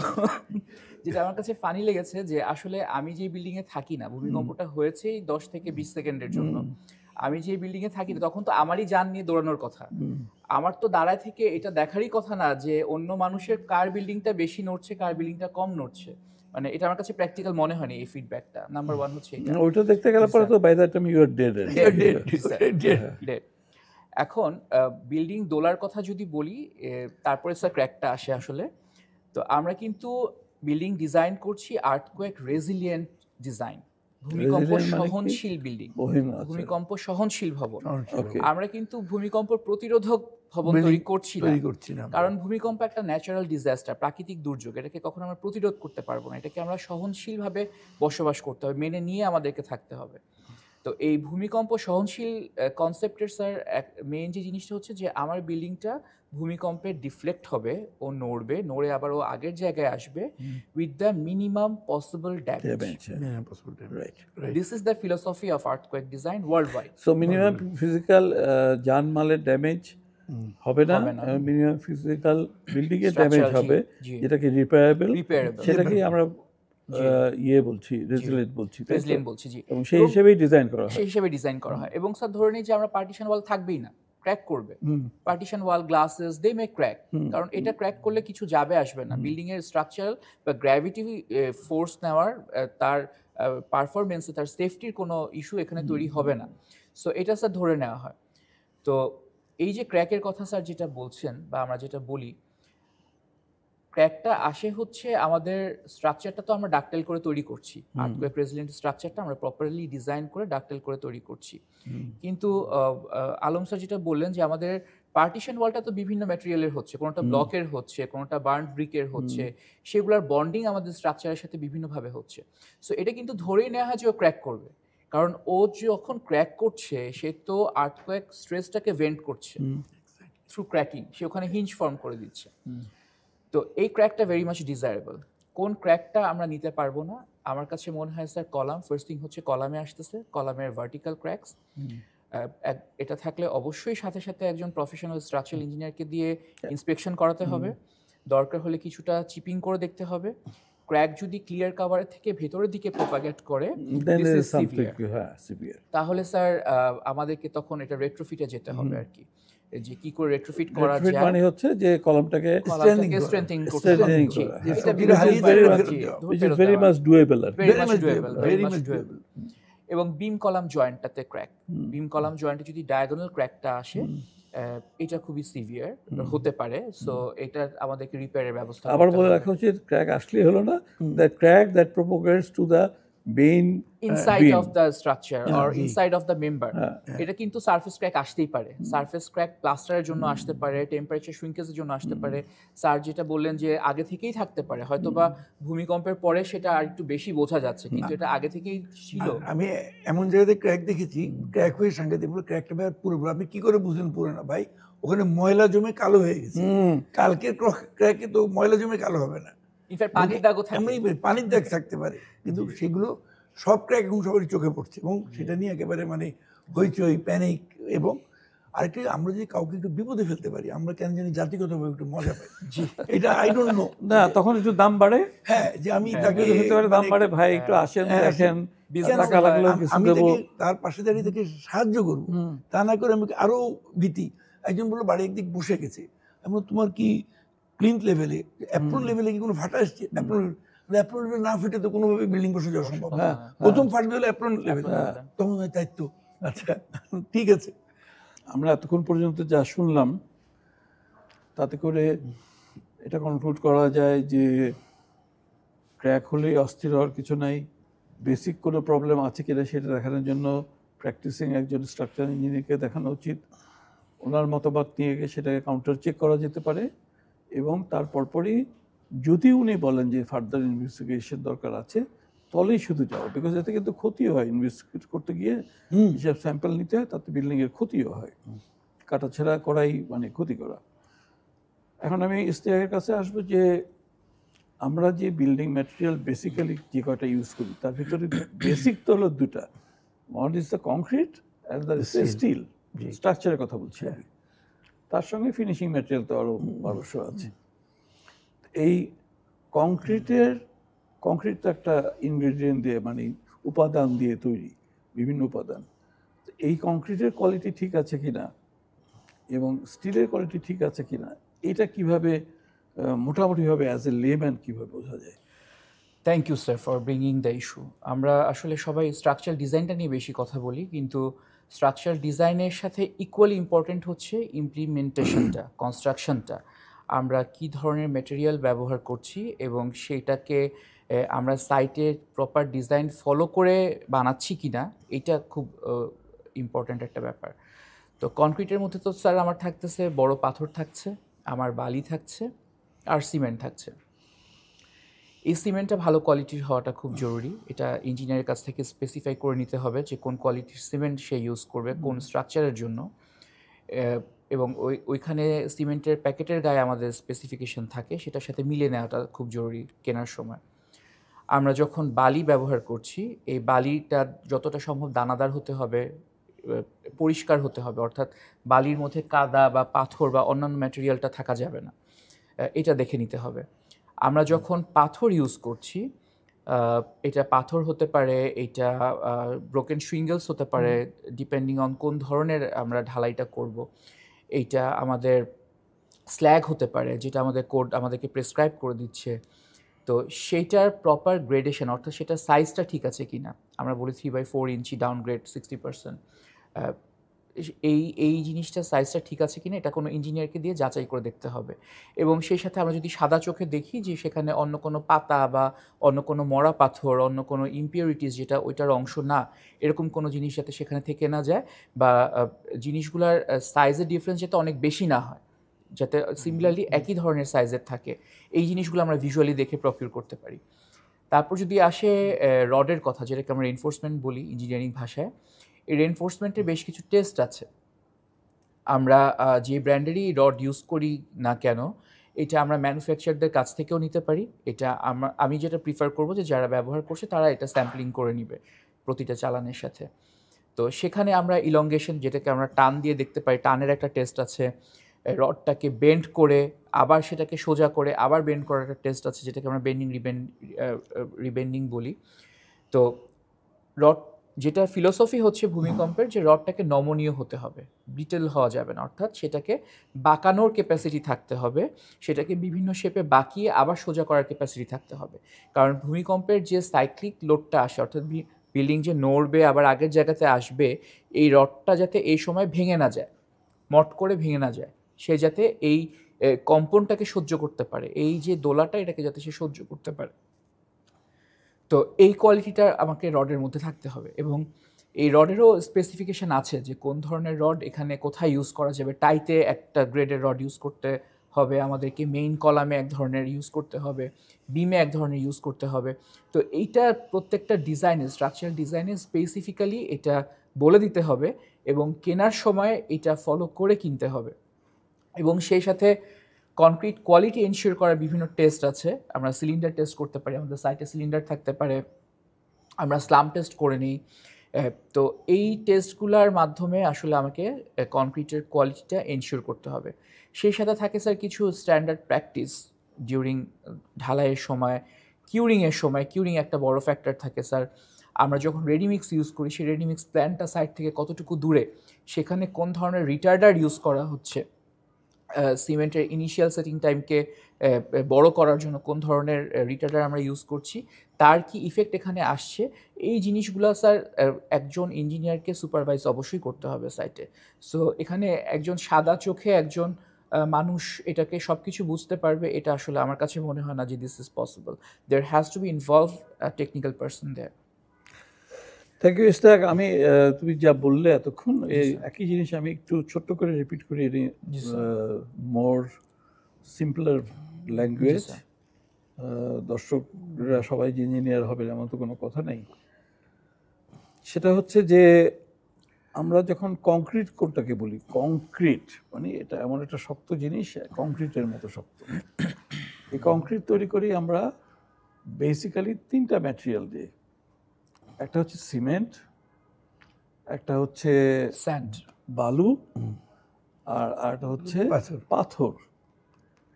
যেটা আমার কাছে ফানি লেগেছে যে আসলে আমি যে বিল্ডিংয়ে থাকি না, ভূমিকম্পটা হয়েছেই 10 থেকে 20 সেকেন্ডের জন্য। আমি যে বিল্ডিংয়ে থাকি না তখন তো আমারই জান নিয়ে দৌড়ানোর কথা। আমার তো দাঁড়ায় থেকে এটা দেখারই কথা না যে অন্য মানুষের কার বিল্ডিংটা বেশি নড়ছে, কার বিল্ডিংটা কম নড়ছে। মানে এটা আমার কাছে প্র্যাকটিক্যাল মনে হয়নি এই ফিডব্যাকটা। নাম্বার 1 হচ্ছে এটা। ওইটা দেখতে গেলে পরে তো by that time you are dead. এখন বিল্ডিং দোলার কথা যদি বলি, তারপরে স্যার ক্র্যাকটা আসে আসলে। তো আমরা কিন্তু বিল্ডিং ডিজাইন করছি আর্থকোয়েক রেজিলিয়েন্ট ডিজাইন, ভূমিকম্প সহনশীল বিল্ডিং, ভূমিকম্প সহনশীল ভবন। আমরা কিন্তু ভূমিকম্প প্রতিরোধক ভবন তৈরি করছি না, কারণ ভূমিকম্প একটা ন্যাচারাল ডিজাস্টার, প্রাকৃতিক দুর্যোগ, এটাকে কখনো আমরা প্রতিরোধ করতে পারবো না। এটাকে আমরা সহনশীলভাবে বসবাস করতে হবে, মেনে নিয়ে আমাদেরকে থাকতে হবে। তো এই ভূমিকম্প সহনশীল কনসেপ্টের স্যার মেইন যে জিনিসটা হচ্ছে যে আমার বিল্ডিংটা ভূমিকম্পে ডিফ্লেক্ট হবে, ও নড়বে, নড়ে আবার ও আগের জায়গায় আসবে with the minimum possible damage. This is the philosophy of earthquake design worldwide. So minimum physical জানমালের ড্যামেজ হবে না, মিনিমাম ফিজিক্যাল বিল্ডিং এর ড্যামেজ হবে, যেটাকে রিপেয়ারেবল, সেটাকেই আমরা ইয়ে বলছি, রেজিলিয়েন্ট বলছি, জি। এবং সেই হিসেবেই ডিজাইন করা হয়। এবং স্যার ধরে নিই যে আমরা পার্টিশন ওয়াল থাকবেই না, ক্র্যাক করবে, পার্টিশন ওয়াল, গ্লাসেস, দে মে ক্র্যাক, কারণ এটা ক্র্যাক করলে কিছু যাবে আসবে না। বিল্ডিং এর স্ট্রাকচারাল বা গ্র্যাভিটি ফোর্স নেওয়ার, তার পারফরমেন্সে, তার সেফটির কোনো ইস্যু এখানে তৈরি হবে না। সো এটা স্যার ধরে নেওয়া হয়। তো এই যে ক্র্যাকের কথা স্যার যেটা বলছেন বা আমরা যেটা বলি, ক্র্যাকটা আসে হচ্ছে আমাদের স্ট্রাকচারটা তো আমরা ডাকটেল করে তৈরি করছি, আর্থকোয়েক রেজিলিয়েন্ট স্ট্রাকচারটা আমরা প্রপারলি ডিজাইন করে ডাকটেল করে তৈরি করছি। কিন্তু আলম স্যার যেটা বললেন যে আমাদের পার্টিশন ওয়ালটা তো বিভিন্ন ম্যাটেরিয়ালের হচ্ছে, কোনোটা ব্লকের হচ্ছে, কোনোটা বার্ন ব্রিকের হচ্ছে, সেগুলোর বন্ডিং আমাদের স্ট্রাকচারের সাথে বিভিন্নভাবে হচ্ছে। সো এটা কিন্তু ধরেই নেওয়া হয় যে ও ক্র্যাক করবে, কারণ ও যখন ক্র্যাক করছে সে তো আর্থকোয়েক স্ট্রেসটাকে ভেন্ট করছে থ্রু ক্র্যাকিং, সে ওখানে হিঞ্জ ফর্ম করে দিচ্ছে। তো এই ক্র্যাকটা ভেরি মাচ ডিজায়ারেবল। কোন ক্র্যাকটা আমরা নিতে পারবো না, আমার কাছে মনে হয় স্যার কলাম, ফার্স্ট থিং হচ্ছে কলামে আসতেছে, কলামের ভার্টিক্যাল ক্র্যাকস। এটা থাকলে অবশ্যই সাথে সাথে একজন প্রফেশনাল স্ট্রাকচারাল ইঞ্জিনিয়ারকে দিয়ে ইন্সপেকশন করাতে হবে, দরকার হলে কিছুটা চিপিং করে দেখতে হবে। ক্র্যাক যদি ক্লিয়ার কাভারের থেকে ভেতরের দিকে প্রপাগেট করে তাহলে স্যার আমাদেরকে তখন এটা রেট্রোফিটে যেতে হবে আর কি, যে কি করে রেট্রোফিট করা যায়। মানে হচ্ছে যে কলামটাকে স্ট্রেংথেনিং করতে হবে, এটা ভেরি মাচ ডুয়েবল, এবং বিম কলাম জয়েন্টটাতে ক্র্যাক, বিম কলাম জয়েন্টে যদি ডায়াগোনাল ক্র্যাকটা আসে, এটা খুবই সিভিয়ার হতে পারে। সো এটা আমাদেরকে রিপেয়ারের ব্যবস্থা আবার বলে রাখা উচিত, ক্র্যাক আসলেই হলো না, the crack that propagates to the vein inside of the structure or inside of the member. এটা কিন্তু সারফেস ক্র্যাক আসতেই পারে, সারফেস ক্র্যাক প্লাস্টারের জন্য আসতে পারে, টেম্পারেচার সুইঙ্কেজের জন্য আসতে পারে। স্যার যেটা বললেন যে আগে থেকেই থাকতে পারে, হয়তোবা ভূমিকম্পের পরে সেটা আর একটু বেশি বোঝা যাচ্ছে, কিন্তু এটা আগে থেকেই ছিল। আমি এমন জায়গাতে ক্র্যাক দেখেছি, ক্র্যাক হয়ে সাংঘাতিক বলে, ক্র্যাকটা ভাই পুরো, আপনি কি করে বুঝলেন পুরো না ভাই, ওখানে ময়লা জমে কালো হয়ে গেছে। কালকের ক্র্যাকে তো ময়লা জমে কালো হবে না, ইনফ্যাক্ট পানির দাগও থাকে, পানির দাগ থাকতে পারে, কিন্তু সেগুলো সব ক্র্যাক এখন সবারই চোখে পড়ছে, এবং সেটা নিয়ে একেবারে মানে হইচই, প্যানিক। এবং আরেকটি, আমরা যদি কাউকে একটু বিপদে ফেলতে পারি, আমরা কেন জানি জাতিগতভাবে একটু মজা পাই, এটা আই ডোন্ট নো, না তখন একটু দাম বাড়ে। হ্যাঁ, যে আমি তাকে দাম বাড়ে, ভাই একটু আসেন দেখেন, আমি তার পাশে দাঁড়িয়ে থেকে সাহায্য করবো, তা না করে আমি আরো ভীতি। একজন বললো বাড়ি একদিক বসে গেছে, আমি তোমার কি প্লিন্থ লেভেলে, অ্যাপ্রন লেভেলে কি কোনো ফাটা এসছে? অ্যাপ্রন অ্যাপ্রন না ফেটে তো কোনোভাবে বিল্ডিং বসে যাওয়া সম্ভব না। প্রথম ফাটবে হলো অ্যাপ্রন লেভেল, তখন হয় দায়িত্ব। আচ্ছা, ঠিক আছে। আমরা এতক্ষণ পর্যন্ত যা শুনলাম তাতে করে এটা কনক্লুড করা যায় যে ক্র্যাক হলেই অস্থির হওয়ার কিছু নাই, বেসিক কোনো প্রবলেম আছে কিনা সেটা দেখানোর জন্য প্র্যাকটিসিং একজন স্ট্রাকচার ইঞ্জিনিয়ারকে দেখানো উচিত। ওনার মতামত নিয়ে গিয়ে সেটাকে কাউন্টার চেক করা যেতে পারে, এবং তার পরপরই যদি উনি বলেন যে ফার্দার ইনভেস্টিগেশন দরকার আছে তলেই শুধু যাও, বিকজ এতে কিন্তু ক্ষতিও হয়। ইনভেস্টিগেট করতে গিয়ে হিসাব স্যাম্পল নিতে হয়, তাতে বিল্ডিংয়ের ক্ষতিও হয়। কাটাছেঁড়া করাই মানে ক্ষতি করা। এখন আমি ইস্তেহাকের কাছে আসবো যে আমরা যে বিল্ডিং ম্যাটেরিয়াল বেসিক্যালি যে কয়টা ইউজ করি তার ভিতরে বেসিক তো হলো দুটা, one is the concrete and the steel. স্ট্রাকচারের কথা বলছি আমি, তার সঙ্গে ফিনিশিং ম্যাটেরিয়াল তো আরও 1200 আছে। এই কংক্রিট তো একটা ইনগ্রেডিয়েন্ট দিয়ে মানে উপাদান দিয়ে তৈরি, বিভিন্ন উপাদান। এই কংক্রিটের কোয়ালিটি ঠিক আছে কিনা এবং স্টিলের কোয়ালিটি ঠিক আছে কিনা এটা কিভাবে মোটামুটিভাবে অ্যাজ এ লেম্যান কীভাবে বোঝা যায়? Thank you sir for bringing the issue. আমরা আসলে সবাই স্ট্রাকচারাল ডিজাইনটা নিয়ে বেশি কথা বলি, কিন্তু স্ট্রাকচারাল ডিজাইনের সাথে ইকুয়ালি ইম্পর্টেন্ট হচ্ছে ইমপ্লিমেন্টেশনটা, কনস্ট্রাকশনটা। আমরা কি ধরনের ম্যাটেরিয়াল ব্যবহার করছি এবং সেটাকে আমরা সাইটের প্রপার ডিজাইন ফলো করে বানাচ্ছি কি না, এটা খুব ইম্পর্ট্যান্ট একটা ব্যাপার। তো কনক্রিটের মধ্যে তো স্যার আমার থাকতেছে বড় পাথর থাকছে, আমার বালি থাকছে, আর সিমেন্ট থাকছে। এই সিমেন্টটা ভালো কোয়ালিটির হওয়াটা খুব জরুরি। এটা ইঞ্জিনিয়ারের কাছ থেকে স্পেসিফাই করে নিতে হবে যে কোন কোয়ালিটির সিমেন্ট সে ইউজ করবে কোন স্ট্রাকচারের জন্য, এবং ওইখানে সিমেন্টের প্যাকেটের গায়ে আমাদের স্পেসিফিকেশন থাকে, সেটার সাথে মিলে নেওয়াটা খুব জরুরি কেনার সময়। আমরা যখন বালি ব্যবহার করছি, এই বালিটা যতটা সম্ভব দানাদার হতে হবে, পরিষ্কার হতে হবে, অর্থাৎ বালির মধ্যে কাদা বা পাথর বা অন্যান্য ম্যাটেরিয়ালটা থাকা যাবে না, এটা দেখে নিতে হবে। আমরা যখন পাথর ইউজ করছি, এটা পাথর হতে পারে, এটা ব্রোকেন সুইঙ্গেলস হতে পারে, ডিপেন্ডিং অন কোন ধরনের আমরা ঢালাইটা করব। এইটা আমাদের স্ল্যাগ হতে পারে, যেটা আমাদের কোড আমাদেরকে প্রেসক্রাইব করে দিচ্ছে। তো সেইটার প্রপার গ্রেডেশন, অর্থাৎ সেটার সাইজটা ঠিক আছে কি না। আমরা বলি 3/4 ইঞ্চি ডাউনগ্রেড 60%। এই জিনিসটা সাইজটা ঠিক আছে কিনা এটা কোনো ইঞ্জিনিয়ারকে দিয়ে যাচাই করে দেখতে হবে। এবং সেই সাথে আমরা যদি সাদা চোখে দেখি যে সেখানে অন্য কোনো পাতা বা অন্য কোনো মরা পাথর, অন্য কোনো ইমপিউরিটিস যেটা ওইটার অংশ না, এরকম কোনো জিনিস যাতে সেখানে থেকে না যায়, বা জিনিসগুলার সাইজের ডিফারেন্স যাতে অনেক বেশি না হয়, যাতে সিমিলারলি একই ধরনের সাইজের থাকে, এই জিনিসগুলো আমরা ভিজুয়ালি দেখে প্রকিউর করতে পারি। তারপর যদি আসে রডের কথা, যেটাকে আমরা রেনফোর্সমেন্ট বলি ইঞ্জিনিয়ারিং ভাষায়, এই রেনফোর্সমেন্টের বেশ কিছু টেস্ট আছে। আমরা যে ব্র্যান্ডেরই রড ইউজ করি না কেন, এটা আমরা ম্যানুফ্যাকচারদের কাছ থেকেও নিতে পারি। এটা আমি যেটা প্রিফার করবো যে যারা ব্যবহার করছে তারা এটা স্যাম্পলিং করে নিবে প্রতিটা চালানের সাথে। তো সেখানে আমরা ইলংগেশন, যেটাকে আমরা টান দিয়ে দেখতে পাই, টানের একটা টেস্ট আছে। রডটাকে বেন্ড করে আবার সেটাকে সোজা করে আবার বেন্ড করার একটা টেস্ট আছে, যেটাকে আমরা রিবেন্ডিং বলি। তো রড, যেটা ফিলোসফি হচ্ছে ভূমিকম্পের, যে রডটাকে নমনীয় হতে হবে, ব্রিটেল হওয়া যাবে না, অর্থাৎ সেটাকে বাঁকানোর ক্যাপাসিটি থাকতে হবে, সেটাকে বিভিন্ন শেপে বাঁকিয়ে আবার সোজা করার ক্যাপাসিটি থাকতে হবে। কারণ ভূমিকম্পের যে সাইক্লিক লোডটা আসে, অর্থাৎ বিল্ডিং যে নড়বে আবার আগের জায়গাতে আসবে, এই রডটা যাতে এই সময় ভেঙে না যায়, মট করে ভেঙে না যায়, সে যাতে এই কম্পনটাকে সহ্য করতে পারে, এই যে দোলাটা এটাকে যাতে সে সহ্য করতে পারে। তো এই কোয়ালিটিটা আমাকে রডের মধ্যে থাকতে হবে। এবং এই রডেরও স্পেসিফিকেশান আছে যে কোন ধরনের রড এখানে কোথায় ইউজ করা যাবে। টাইতে একটা গ্রেডের রড ইউজ করতে হবে আমাদেরকে, মেইন কলামে এক ধরনের ইউজ করতে হবে, বিমে এক ধরনের ইউজ করতে হবে। তো এইটা প্রত্যেকটা ডিজাইনে, স্ট্রাকচারাল ডিজাইনে স্পেসিফিক্যালি এটা বলে দিতে হবে, এবং কেনার সময় এটা ফলো করে কিনতে হবে। এবং সেই সাথে কনক্রিট কোয়ালিটি এনশিওর করার বিভিন্ন টেস্ট আছে। আমরা সিলিন্ডার টেস্ট করতে পারি, আমাদের সাইটে সিলিন্ডার থাকতে পারে, আমরা স্লাম টেস্ট করে নিই। তো এই টেস্টগুলোর মাধ্যমে আসলে আমাকে কনক্রিটের কোয়ালিটিটা এনশিওর করতে হবে। সেই সাথে থাকে স্যার কিছু স্ট্যান্ডার্ড প্র্যাকটিস ডিউরিং ঢালাইয়ের সময়, কিউরিংয়ের সময়। কিউরিং একটা বড় ফ্যাক্টর থাকে স্যার। আমরা যখন রেডিমিক্স ইউজ করি, সেই রেডিমিক্স প্ল্যান্টটা সাইট থেকে কতটুকু দূরে, সেখানে কোন ধরনের রিটার্ডার ইউজ করা হচ্ছে, সিমেন্টের ইনিশিয়াল সেটিং টাইমকে বড় করার জন্য কোন ধরনের রিটার্ডার আমরা ইউজ করছি, তার কি ইফেক্ট এখানে আসছে, এই জিনিসগুলো স্যার একজন ইঞ্জিনিয়ারকে সুপারভাইজ অবশ্যই করতে হবে সাইটে। সো এখানে একজন সাদা চোখে একজন মানুষ এটাকে সব কিছু বুঝতে পারবে, এটা আসলে আমার কাছে মনে হয় না যে this is possible. There has to be involve technical person there. Thank you Ishtiaq. আমি তুমি যা বললে এতক্ষণ এই একই জিনিস আমি একটু ছোট্ট করে রিপিট করি, মোর সিম্পলার ল্যাঙ্গুয়েজ। দর্শকরা সবাই যে ইঞ্জিনিয়ার হবে এমন তো কোনো কথা নেই। সেটা হচ্ছে যে আমরা যখন কংক্রিট কোনটাকে বলি, কংক্রিট মানে এটা এমন একটা শক্ত জিনিস, কংক্রিটের মতো শক্ত। এই কংক্রিট তৈরি করি আমরা বেসিক্যালি 3টা ম্যাটেরিয়াল দিয়ে। একটা হচ্ছে সিমেন্ট, একটা হচ্ছে স্যান্ড, বালু, আর আরেকটা হচ্ছে পাথর।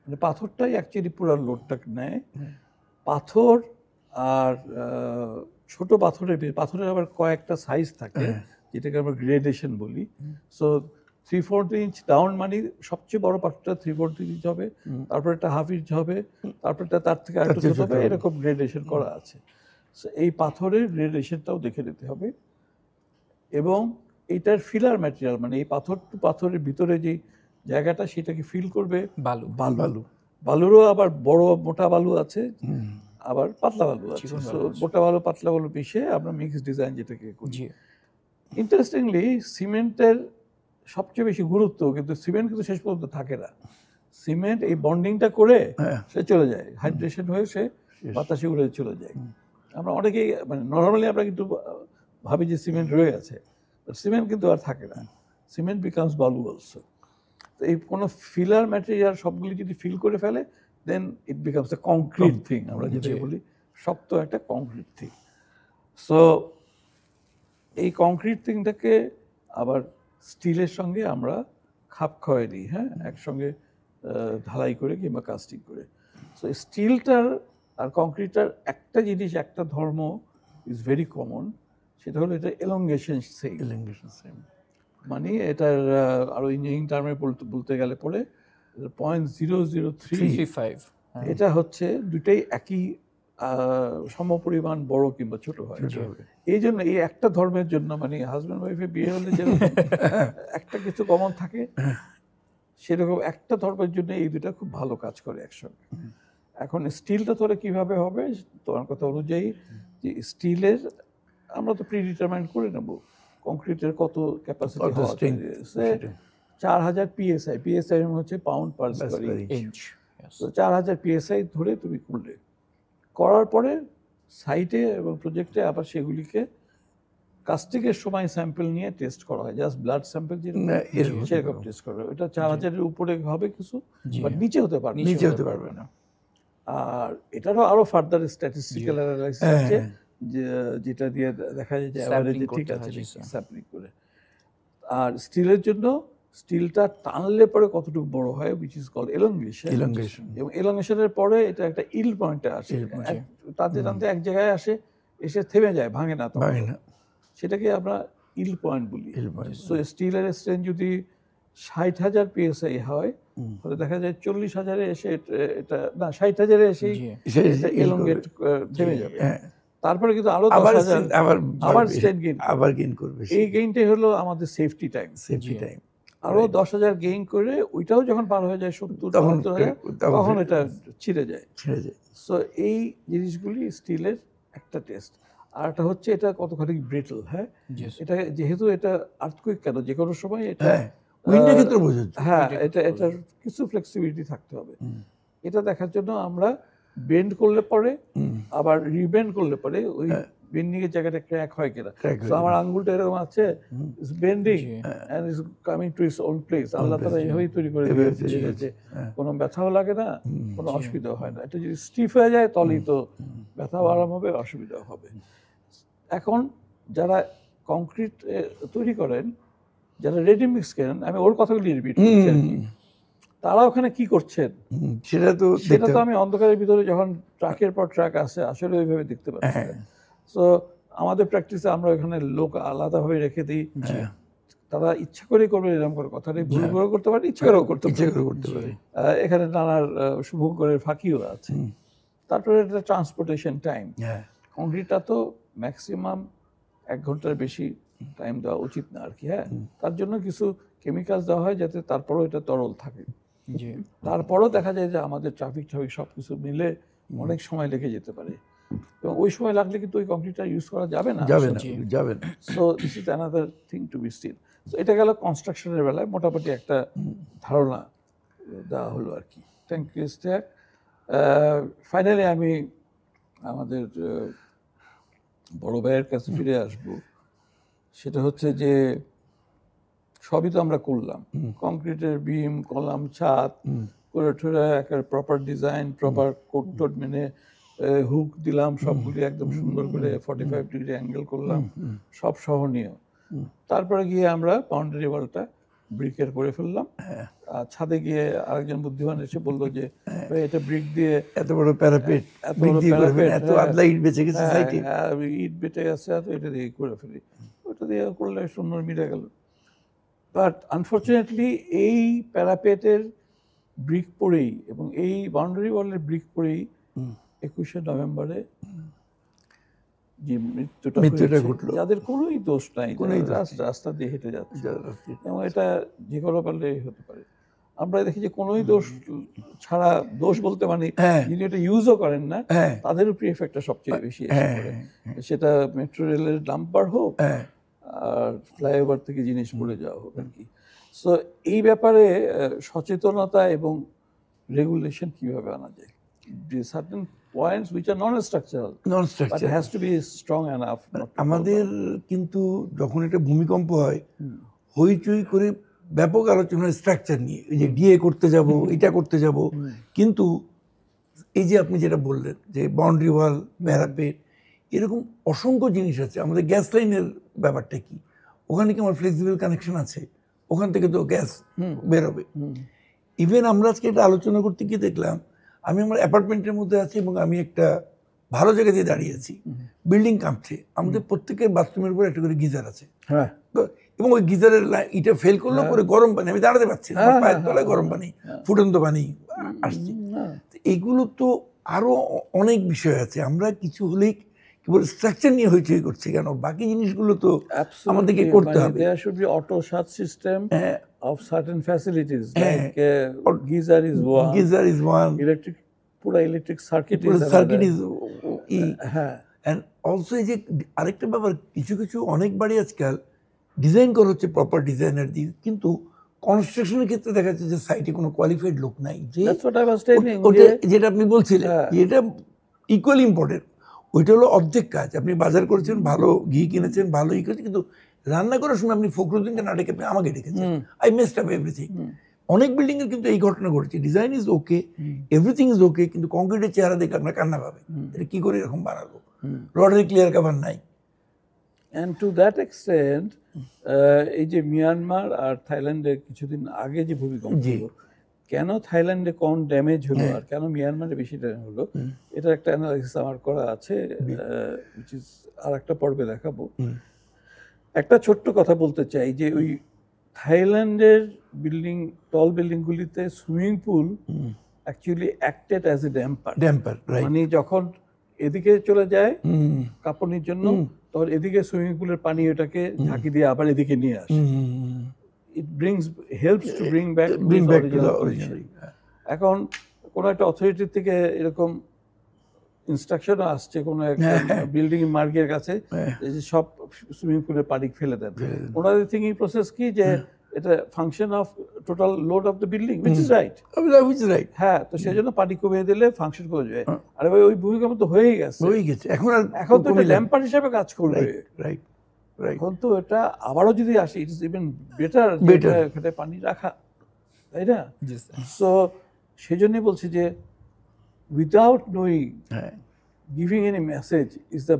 মানে পাথরটাই অ্যাকচুয়ালি পুরো লোডটাকে নেয়। পাথর আর ছোট পাথরের আবার কয়েকটা সাইজ থাকে, যেটাকে আমরা গ্রেডেশন বলি। সো 3/4 ইঞ্চ ডাউন মানে সবচেয়ে বড় পাথরটা 3/4 ইঞ্চ হবে, তারপর একটা 1/2 ইঞ্চ হবে, তারপর তার থেকে আরেকটু ছোট হবে, এরকম গ্রেডেশন করা আছে। সো এই পাথরের গ্রেডেশনটাও দেখে নিতে হবে। এবং এইটার ফিলার ম্যাটেরিয়াল মানে এই পাথরের ভিতরে যে জায়গাটা সেটাকে ফিল করবে বালু। বালুরও আবার বড় মোটা বালু আছে, আবার পাতলা বালু আছে। মোটা বালু পাতলা বালু মিশে আমরা মিক্স ডিজাইন যেটাকে করি। ইন্টারেস্টিংলি সিমেন্টের সবচেয়ে বেশি গুরুত্ব, কিন্তু সিমেন্ট কিন্তু শেষ পর্যন্ত থাকে না। সিমেন্ট এই বন্ডিংটা করে সে চলে যায়, হাইড্রেশন হয়ে সে বাতাসে উড়ে চলে যায়। আমরা অনেকেই মানে নর্মালি আমরা কিন্তু ভাবি যে সিমেন্ট রয়ে আছে, বাট সিমেন্ট কিন্তু আর থাকে না। সিমেন্ট বিকামস বালু অলসো। তো এই কোনো ফিলার ম্যাটেরিয়াল সবগুলি যদি ফিল করে ফেলে, then it becomes a concrete thing, আমরা যেটা বলি শক্ত একটা কংক্রিট থিং। সো এই কংক্রিট থিংটাকে আবার স্টিলের সঙ্গে আমরা খাপ খাওয়াই দিই, হ্যাঁ, একসঙ্গে ঢালাই করে কিংবা কাস্টিং করে। সো স্টিলটার আর কংক্রিটটার একটা জিনিস, একটা ধর্ম ইজ ভেরি কমন, সেটা হলো এটা এলংগেশন সেম। মানে এটার আরো ইঞ্জিনিয়ারিং টার্মে বলতে গেলে পরে 0.00335, এটা হচ্ছে দুটাই একই সমপরিমাণ বড় কিংবা ছোট হয়। এই জন্য এই একটা ধর্মের জন্য মানে হাজব্যান্ড ওয়াইফে বিয়ে হলে যেরকম একটা কিছু কমন থাকে, সেরকম একটা ধর্মের জন্য এই দুটা খুব ভালো কাজ করে একসঙ্গে। এখন স্টিলটা তোরা কিভাবে হবে তোমার কথা অনুযায়ী, যে স্টিলের আমরা তো প্রিডিটারমাইন্ড করে নেব কংক্রিটের কত ক্যাপাসিটি, 4000 PSI, PSI হচ্ছে পাউন্ড পার স্কয়ার ইঞ্চ। তো 4000 PSI ধরে তুমি করলে, করার পরে সাইটে এবং প্রজেক্টে আবার সেগুলিকে কাস্টিংয়ের সময় স্যাম্পল নিয়ে টেস্ট করা হয়, জাস্ট ব্লাড স্যাম্পল সেরকম টেস্ট করা হয়। ওটা 4000-এর উপরে হবে কিছু, বাট নিচে হতে পারবে না। আর এটারও আরো ফার্দার স্ট্যাটিস্টিক্যাল অ্যানালাইসিস আছে, যেটা দিয়ে দেখা যায় যে অ্যাভারেজে ঠিক আছে স্যাম্পলিং করে। আর স্টিলের জন্য স্টিলটা টানলে পরে কতটুকু বড় হয়, উইচ ইজ কল্ড এলংগেশন। এবং এলংগেশনের পরে এটা একটা ইল পয়েন্টে আসে, টানতে টানতে এক জায়গায় এসে থেমে যায়, ভাঙে না, সেটাকে আমরা ইল পয়েন্ট বলি। সো স্টিলের স্ট্রেন্থ যদি 60,000 PSI হয়, তাহলে দেখা যায় 40,000-এ এসে এটা না 60,000-এ এসে এলংগেট থেমে যাবে। তারপরে কিন্তু আরো 10,000 আবার স্ট্রেন্থ গেইন করবে। এই গেইনটাই হলো আমাদের সেফটি টাইম। আরো 10,000 গেইন করে ওইটাও যখন পার হয়ে যায় 70-72,000, তখন এটা ছিঁড়ে যায়। সো এই জিনিসগুলি স্টিলের একটা টেস্ট। আর একটা হচ্ছে এটা কতখানি ব্রিটল, হ্যাঁ, এটা যেহেতু এটা আর্থকুইক কেন যে কোনো সময় এটা হ্যাঁ এটার কিছু ফ্লেক্সিবিলিটি থাকতে হবে। এটা দেখার জন্য আমরা বেন্ড করলে পরে আবার রিবেন্ড করলে পরে ওই বেন্ডিং এর জায়গাটা ক্র্যাক হয় কিনা। তো আমার আঙ্গুলটা এরকম আছে, it's bending and it's coming to its own place. Allah তাআলা এইভাবেই তৈরি করে দিয়েছে, কোনো ব্যথাও লাগে না, কোনো অসুবিধাও হয় না। এটা যদি স্টিফ হয়ে যায় তাহলেই তো ব্যথাও আরাম হবে, অসুবিধাও হবে। এখন যারা কংক্রিট তৈরি করেন, যারা রেডি মিক্স কেনেন, আমি ওর কথাগুলি রিপিট করছি আর কি, তারা ওখানে কি করছেন সেটা তো আমি অন্ধকারের ভিতরে যখন ট্রাকের পর ট্রাক আসে আসলে ওইভাবে দেখতে পাচ্ছি। সো আমাদের প্র্যাকটিসে আমরা ওখানে লোক আলাদাভাবে রেখে দিই, তারা ইচ্ছা করে করবে এরকম করে কথা নেই, ভুল করে করতে পারে, ইচ্ছা করেও করতে ইচ্ছে পারে। করে করতে পারে। এখানে নানার শুভঙ্করের ফাঁকিও আছে। তারপরে এটা ট্রান্সপোর্টেশন টাইম, হ্যাঁ, কংক্রিটটা তো ম্যাক্সিমাম 1 ঘন্টার বেশি টাইম দেওয়া উচিত না আর কি। হ্যাঁ, তার জন্য কিছু কেমিক্যাল দেওয়া হয় যাতে তারপরেও এটা তরল থাকে। জি তারপরেও দেখা যায় যে আমাদের ট্রাফিক সব কিছু মিলে অনেক সময় লেগে যেতে পারে, এবং ওই সময় লাগলে কিন্তু ওই কংক্রিটটা ইউজ করা যাবে না। যাবে না, যাবে না। So this is another thing to be seen. So এটা গেল কনস্ট্রাকশনের বেলায় মোটামুটি একটা ধারণা দেওয়া হলো আর কি। Thank you stack. ফাইনালি আমি আমাদের বড় ভাইয়ের কাছে ফিরে আসবো। সেটা হচ্ছে যে সবই তো আমরা করলাম, কংক্রিটের বিম, কলাম, ছাদ করে ঠোরে একটা proper design, proper code towed মেনে হুক দিলাম, সবগুলি একদম সুন্দর করে 45 ডিগ্রি অ্যাঙ্গেল করলাম, সব সহনীয়। তারপরে গিয়ে আমরা বাউন্ডারি ওয়ালটা ব্রিকের করে ফেললাম। আর ছাদে গিয়ে আরেকজন বুদ্ধিমান এসে বললো যে ভাই এটা ব্রিক দিয়ে এত বড় প্যারাপেট, এত বড় প্যারাপেট, এত আদলা ইট বেঁচে গেছে সাইটে। ইট বেটে গেছে, তো এটা দিয়ে করে ফেলি, ওটা দিয়ে করলে সুন্দর মিলে গেল। বাট আনফর্চুনেটলি এই প্যারাপেটের ব্রিক পড়েই এবং এই বাউন্ডারি ওয়ালের ব্রিক পড়েই 21শে নভেম্বরে যে মৃত্যুটা ঘটলো, যাদের কোনোই দোষ নাই, রাস্তা দিয়ে হেঁটে যাচ্ছে, এবং এটা যে কোনো পারলেই হতে পারে। আমরা দেখি যে কোনোই দোষ ছাড়া, দোষ বলতে মানে যিনি এটা ইউজও করেন না, তাদের উপরে এফেক্টটা সবচেয়ে বেশি এসে পড়ে। সেটা মেট্রো রেলের ডাম্পার হোক আর ফ্লাইওভার থেকে জিনিস পড়ে যাওয়া হোক আর কি। সো এই ব্যাপারে সচেতনতা এবং রেগুলেশন কিভাবে আনা যায়? Certain points which are non-structural, but it has to be strong enough. আমাদের কিন্তু যখন একটা ভূমিকম্প হয়, হইচই করে ব্যাপক আলোচনা স্ট্রাকচার নিয়ে, এই যে ডিএ করতে যাব, এটা করতে যাব, কিন্তু এই যে আপনি যেটা বললেন যে বাউন্ডারি ওয়াল, প্যারাপেট, এরকম অসংখ্য জিনিস আছে। আমাদের গ্যাস লাইনের ব্যাপারটা কি, ওখানে কি আমার ফ্লেক্সিবল কানেকশন আছে? ওখান থেকে তো গ্যাস বেরোবে। ইভেন আমরা আজকে এটা আলোচনা করতে গিয়ে দেখলাম, আমি আমার অ্যাপার্টমেন্টের মধ্যে আছি এবং আমি একটা ভালো জায়গা দিয়ে দাঁড়িয়ে আছি, বিল্ডিং কাঁপছে, আমাদের প্রত্যেকের বাথরুমের উপর একটা করে গিজার আছে, এবং ওই গিজারের এটা ফেল করলো পরে গরম পানি, আমি দাঁড়াতে পারছি না, পায়ের তলায় গরম পানি, ফুটন্ত পানি আসছে। এগুলো তো আরো অনেক বিষয় আছে। আমরা কিছু হলেই কেবল স্ট্রাকচার নিয়ে হইচই করছি কেন? বাকি জিনিসগুলো তো আমাদেরকে করতে হবে। There should be auto shut system of certain facilities, like geyser is one, electric, পুরো electric circuit is and also এই যে আরেকটা ব্যাপার, কিছু কিছু অনেক বাড়ি আজকাল ডিজাইন করা হচ্ছে প্রপার ডিজাইনার দিয়ে, কিন্তু কনস্ট্রাকশনের ক্ষেত্রে দেখা যাচ্ছে যে সাইটে কোনো কোয়ালিফাইড লোক নাই। যেটা আপনি বলছিলেন এটা ইকুয়ালি ইম্পর্টেন্ট, ওইটা হলো অর্ধেক কাজ। আপনি বাজার করেছেন, ভালো ঘি কিনেছেন, ভালো ই করেছেন, কিন্তু রান্না করার সময় আপনি ফখরুদ্দিনকে না ডেকে আপনি আমাকে ডেকেছেন, আই মেসড আপ এভরিথিং। অনেক বিল্ডিং এর কিন্তু এই ঘটনা ঘটেছে, design is okay, everything is okay, কিন্তু কংক্রিটের চেহারা দেখে আপনার কান্না পাবে, এটা কি করে এরকম বানাবো, রডের ক্লিয়ার কভার নাই। অ্যান্ড টু দ্যাট এক্সটেন্ট এই যে মিয়ানমার আর থাইল্যান্ডে কিছুদিন আগে যে ভূমিকম্প হলো, কেন থাইল্যান্ডে কম ড্যামেজ হলো আর কেন মিয়ানমারে বেশি ড্যামেজ হলো, এটার একটা অ্যানালাইসিস আমার করা আছে, which is আর একটা পর্বে দেখাবো। একটা ছোট্ট কথা বলতে চাই যে ওই থাইল্যান্ডের বিল্ডিং, টল বিল্ডিংগুলিতে swimming pool actually acted as a damper, মানে যখন এদিকে চলে যায় কাঁপানির জন্য, তখন এদিকে সুইমিং পুলের পানি ওটাকে ঝাঁকি দিয়ে আবার এদিকে নিয়ে আসে। It helps to bring back to the original. এখন কোনো একটা অথরিটির থেকে এরকম ইনস্ট্রাকশন আসছে কোনো একটা বিল্ডিং মার্গের কাছে যে সব সুইমিং পুলের পানি ফেলে দেন। ওনাদের থিঙ্কিং প্রসেস কি যে এটা function of total load of the building, which is right. হ্যাঁ, তো সেই জন্য পানি কমিয়ে দিলে ফাংশন করে যায়। আরে ভাই, ওই ভূমিকম্প তো হয়েই গেছে, এখন তো ড্যাম্পার হিসাবে কাজ করবে। এখন তো এটা আবারও যদি আসে, ইট ইজ ইভেন বেটার এখানে পানি রাখা, তাই না? সো সেই জন্যই বলছি যে without knowing, giving any message is the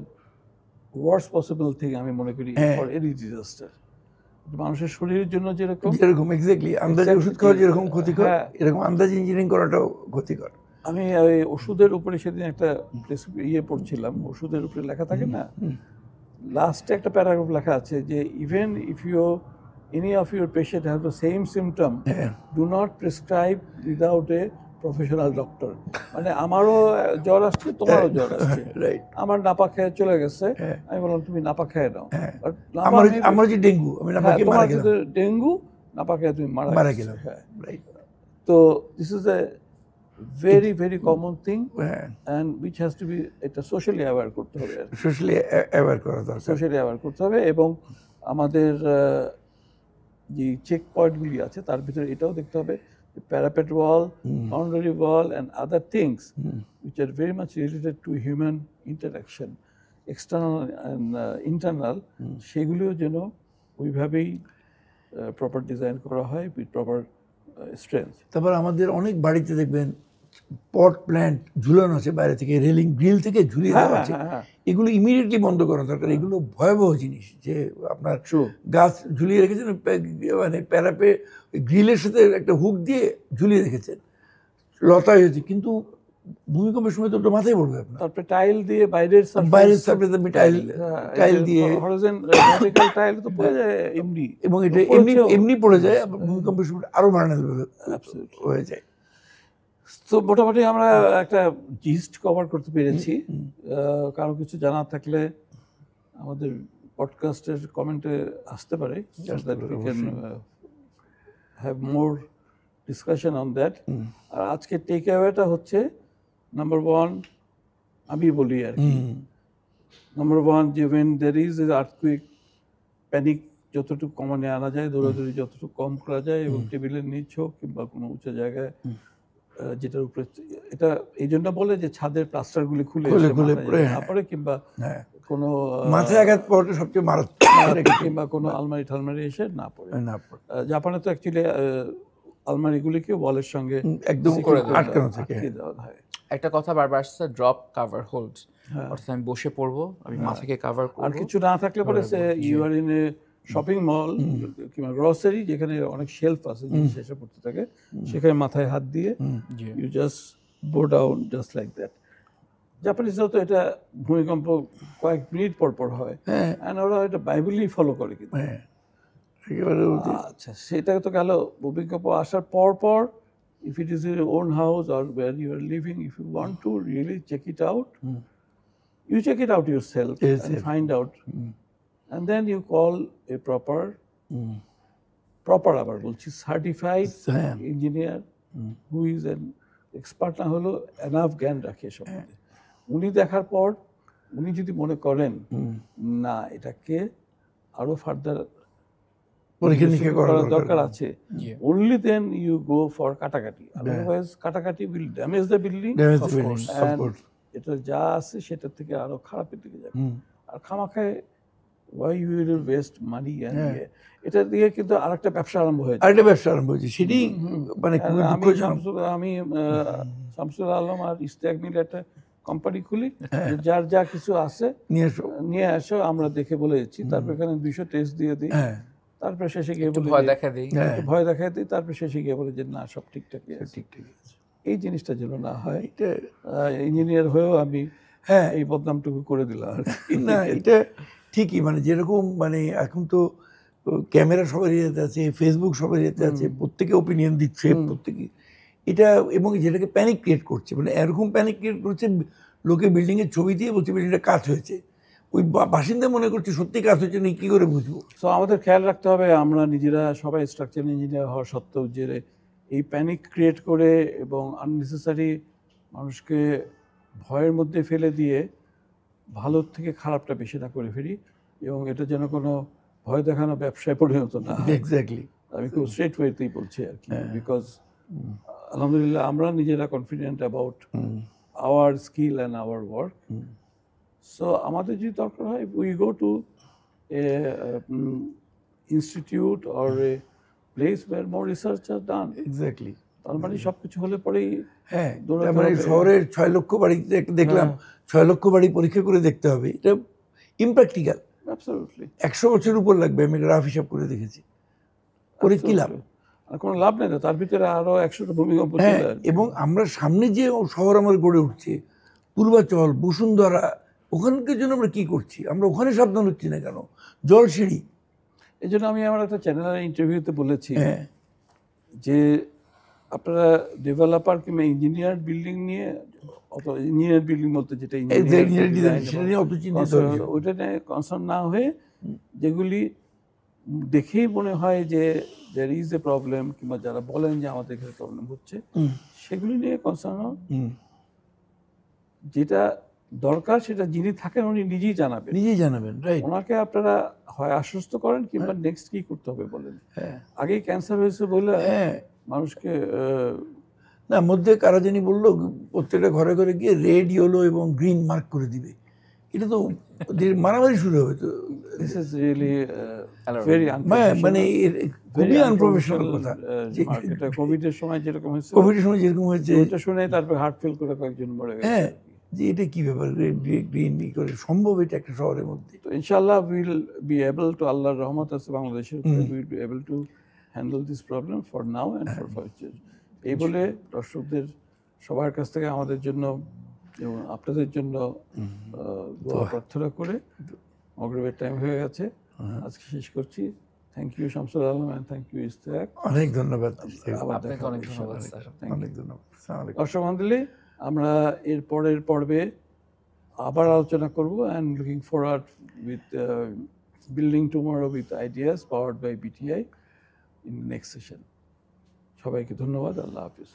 worst possible thing আমি মনে করি ফর এনি ডিজাস্টার। মানুষের শরীরের জন্য যেরকম এক্স্যাক্টলি আন্দাজে ওষুধ খাওয়া যেরকম ক্ষতিকর, এরকম আন্দাজে ইঞ্জিনিয়ারিং করাটাও ক্ষতিকর। আমি ওই ওষুধের উপরে সেদিন একটা পড়ছিলাম, ওষুধের উপরে লেখা থাকে না, লাস্টে একটা প্যারাগ্রাফ লেখা আছে যে even if you any of your patient have the same symptom, do not prescribe without a professional doctor. মানে আমারও জ্বর আসছে, তোমারও জ্বর আসছে, রাইট। আমার নাপা খেয়ে চলে গেছে, আমি বললাম তুমি নাপা খেয়ে নাও। আমার যে ডেঙ্গু, আমি নাপা খেয়ে মারা গেলাম। ডেঙ্গু, নাপা খেয়ে তুমি মারা গেলাম। রাইট। তো this is a very very common thing, and which has to be, এটা সোশ্যালি অ্যাওয়্যার করতে হবে, সোশ্যালি অ্যাওয়্যার করা দরকার, সোশ্যালি অ্যাওয়্যার করতে হবে। এবং আমাদের যে চেক পয়েন্টগুলি আছে তার ভিতরে এটাও দেখতে হবে, parapet wall, boundary wall, and other things which are very much related to human interaction, external and internal, সেগুলিও যেন ওইভাবেই প্রপার ডিজাইন করা হয় উইথ প্রপার স্ট্রেংথ। তারপর আমাদের অনেক বাড়িতে দেখবেন পট প্ল্যান্ট ঝুলানো আছে বাইরে থেকে, রেলিং গ্রিল থেকে ঝুলিয়ে দেওয়া আছে, এগুলো ইমিডিয়েটলি বন্ধ করা দরকার। এগুলো ভয়াবহ জিনিস যে আপনার গাছ ঝুলিয়ে রেখেছেন, মানে প্যারাপে গ্রিলের সাথে একটা হুক দিয়ে ঝুলিয়ে রেখেছেন, লতা হয়েছে, কিন্তু ভূমিকম্পের সময় তো ওটা মাথায় পড়বে আপনার। তারপরে টাইল দিয়ে বাইরের সারফেসে টাইল দিয়ে হরিজন্টাল টাইল তো পড়ে যায় এমনি, এবং এটা এমনি পড়ে যায়, ভূমিকম্পের সময় আরো ভার্নারেবল হয়ে যায়। তো মোটামুটি আমরা একটা জিস্ট কভার করতে পেরেছি। কারো কিছু জানা থাকলে আমাদের পডকাস্টের কমেন্টে আসতে পারে, have more discussion on that. আর আজকে টেক অ্যাওয়েটা হচ্ছে নাম্বার ওয়ান, আমি বলি আর কি, নাম্বার ওয়ান যে when there is a earthquake, panic যতটুকু কমানে আনা যায়, দৌড়াদৌড়ি যতটুকু কম করা যায়, এবং টেবিলের নিচ হোক কিংবা কোনো উঁচু জায়গায় যেটার উপরে, এটা এই জন্য বলে যে ছাদের প্লাস্টারগুলি খুলে না পড়ে, কিংবা কোনো মাথায় আঘাত পড়ে সবচেয়ে মারাত্মক, কিংবা কোনো আলমারি ঠালমারি এসে না পড়ে। জাপানে তো অ্যাকচুয়ালি আলমারিগুলিকে ওয়ালের সঙ্গে একদম আটকানো থাকে দেওয়া হয়। একটা কথা বারবার আসছে, ড্রপ কাভার হোল্ড, অর্থাৎ আমি বসে পড়বো, আমি মাথাকে কাভার করব। আর কিছু না থাকলে পরে you are in a shopping mall কিংবা গ্রসারি, যেখানে অনেক শেলফ আছে জিনিস এসে পড়তে থাকে, সেখানে মাথায় হাত দিয়ে you just go down just like that. জাপানিজরাও তো এটা ভূমিকম্প কয়েক মিনিট পর পর হয়, অ্যান্ড ওরা এটা বাইবেলই ফলো করে। কিন্তু আচ্ছা, সেটা তো গেল ভূমিকম্প আসার পর পর, if it is your own house or where you are living, if you want to really check it out, you check it out yourself and find out, and then you call a proper আবার বলছি certified engineer who is an expert, না হলো enough জ্ঞান রাখে সম্বন্ধে। উনি দেখার পর উনি যদি মনে করেন না এটাকে আরো ফার্দার পরীক্ষা নিরীক্ষা করার দরকার আছে, only then you go for কাটাকাটি, otherwise কাটাকাটি will damage the building, এটা যা আছে সেটার থেকে আরো খারাপের দিকে যাবে। আর খামাখায় why you will waste money, and এটা দিয়ে কিন্তু আরেকটা ব্যবসা আরম্ভ হয়েছে, সেটি মানে আমি শামসুল আলম আর ইস্তেক মিলে একটা কোম্পানি খুলি, যার যা কিছু আছে নিয়ে আসো, আমরা দেখে বলে দিচ্ছি, তারপর এখানে 200 টেস্ট দিয়ে দিই, তারপরে শেষে গিয়ে বলে ভয় দেখা দিই, তারপরে শেষে গিয়ে বলে যে না সব ঠিকঠাকই আছে। এই জিনিসটা যেন না হয়, এটা ইঞ্জিনিয়ার হয়েও আমি এই বদনামটুকু করে দিলাম আর কি। না এটা ঠিকই, মানে যেরকম মানে এখন তো ক্যামেরা সবার ইয়েতে আছে, ফেসবুক সবার ইয়েতে আছে, প্রত্যেকে ওপিনিয়ন দিচ্ছে প্রত্যেকে, এটা এবং যেটাকে প্যানিক ক্রিয়েট করছে, মানে এরকম প্যানিক ক্রিয়েট করছে, লোকে বিল্ডিংয়ের ছবি দিয়ে বলছে বিল্ডিংটা কাজ হয়েছে, ওই বাসিন্দা মনে করছে সত্যি কাজ হচ্ছে না, কী করে বুঝবো? সো আমাদের খেয়াল রাখতে হবে, আমরা নিজেরা সবাই স্ট্রাকচারাল ইঞ্জিনিয়ার হওয়া সত্ত্বেও যে এই প্যানিক ক্রিয়েট করে এবং আননেসেসারি মানুষকে ভয়ের মধ্যে ফেলে দিয়ে ভালোর থেকে খারাপটা বেশি না করে ফেলি, এবং এটা যেন কোনো ভয় দেখানো ব্যবসায় পরিণত না। এক্স্যাক্টলি, আমি খুব স্ট্রেট ওয়েতেই বলছি আর কি, বিকজ আলহামদুলিল্লাহ আমরা নিজেরা confident about our skill and our work. So আমাদের যদি দরকার হয়, we go to a institute or a place where more research are done. Exactly, তার মানে সব কিছু হলে পরেই মানে শহরের 6 লক্ষ বাড়িতে একটা দেখলাম 6 লক্ষ বাড়ি পরীক্ষা করে দেখতে হবে, এটা ইমপ্র্যাকটিক্যাল। অ্যাবসলিউটলি 100 বছর উপর লাগবে, আমি রাফ হিসাব করে দেখেছি, করে কি লাভ? আর কোনো লাভ নেই, তার ভিতরে আরো 100টা ভূমিকম্প। এবং আমরা সামনে যে শহর আমার গড়ে উঠছে, পূর্বাচল, বসুন্ধরা, ওখানকার জন্য আমরা কি করছি? আমরা ওখানে সাবধান হচ্ছি না কেন? জলসিঁড়ি, এই জন্য আমি আমার একটা চ্যানেলের ইন্টারভিউতে বলেছি হ্যাঁ যে আপনারা ডেভেলপার কিংবা ইঞ্জিনিয়ার বিল্ডিং নিয়ে, অত ইঞ্জিনিয়ার বিল্ডিং বলতে যেটা engineer design, সেটা নিয়ে অত চিন্তিত হবেন না। ওইটা নিয়ে কনসার্ন না হয়ে যেগুলি দেখেই মনে হয় যে দেয়ার ইজ এ প্রবলেম, কিংবা যারা বলেন যে আমাদের এখানে প্রবলেম হচ্ছে, সেগুলি নিয়ে কনসার্ন হন। যেটা দরকার সেটা যিনি থাকেন উনি নিজেই জানাবেন, নিজেই জানাবেন, রাইট। ওনাকে আপনারা হয় আশ্বস্ত করেন কিংবা নেক্সট কি করতে হবে বলেন। আগেই ক্যান্সার হয়েছে বলে হ্যাঁ মানুষকে না, মধ্যে কারা জানি বললো প্রত্যেকটা ঘরে ঘরে গিয়ে রেড, ইয়েলো এবং গ্রিন মার্ক করে দিবে। এটা তো মারামারি শুরু হবে তো। দিস ইজ রিয়েলি ভেরি মানে খুবই আনপ্রফেশনাল কথা। এটা কোভিডের সময় যেরকম হয়েছে, কোভিডের সময় যেরকম হয়েছে, এটা শুনে তারপর হার্ট ফেল করে কয়েকজন মরে গেছে। হ্যাঁ, যে এটা কি ব্যাপার, রেড গ্রিন করে সম্ভব এটা একটা শহরের মধ্যে? তো ইনশাআল্লাহ উইল বি এবল টু, আল্লাহর রহমত আছে বাংলাদেশের উপরে, will be able to handle this problem for now and for future. এই বলে দর্শকদের সবার কাছ থেকে আমাদের জন্য এবং আপনাদের জন্য দোয়া প্রার্থনা করে মাগরিবের টাইম হয়ে গেছে, আজকে শেষ করছি। Thank you Shamsul Alam and thank you Ishtiaq. অনেক ধন্যবাদ, আবার আপনাকে দেখা অনেক হবে ধন্যবাদ ইনশাআল্লাহ। স্যার। অনেক ধন্যবাদ। আসসালামু আলাইকুম। দর্শক মণ্ডলী, আমরা এর পরের পর্বে আবার আলোচনা করব, and looking forward with building tomorrow with ideas powered by BTI in next session. সবাইকে ধন্যবাদ। আল্লাহ হাফিজ।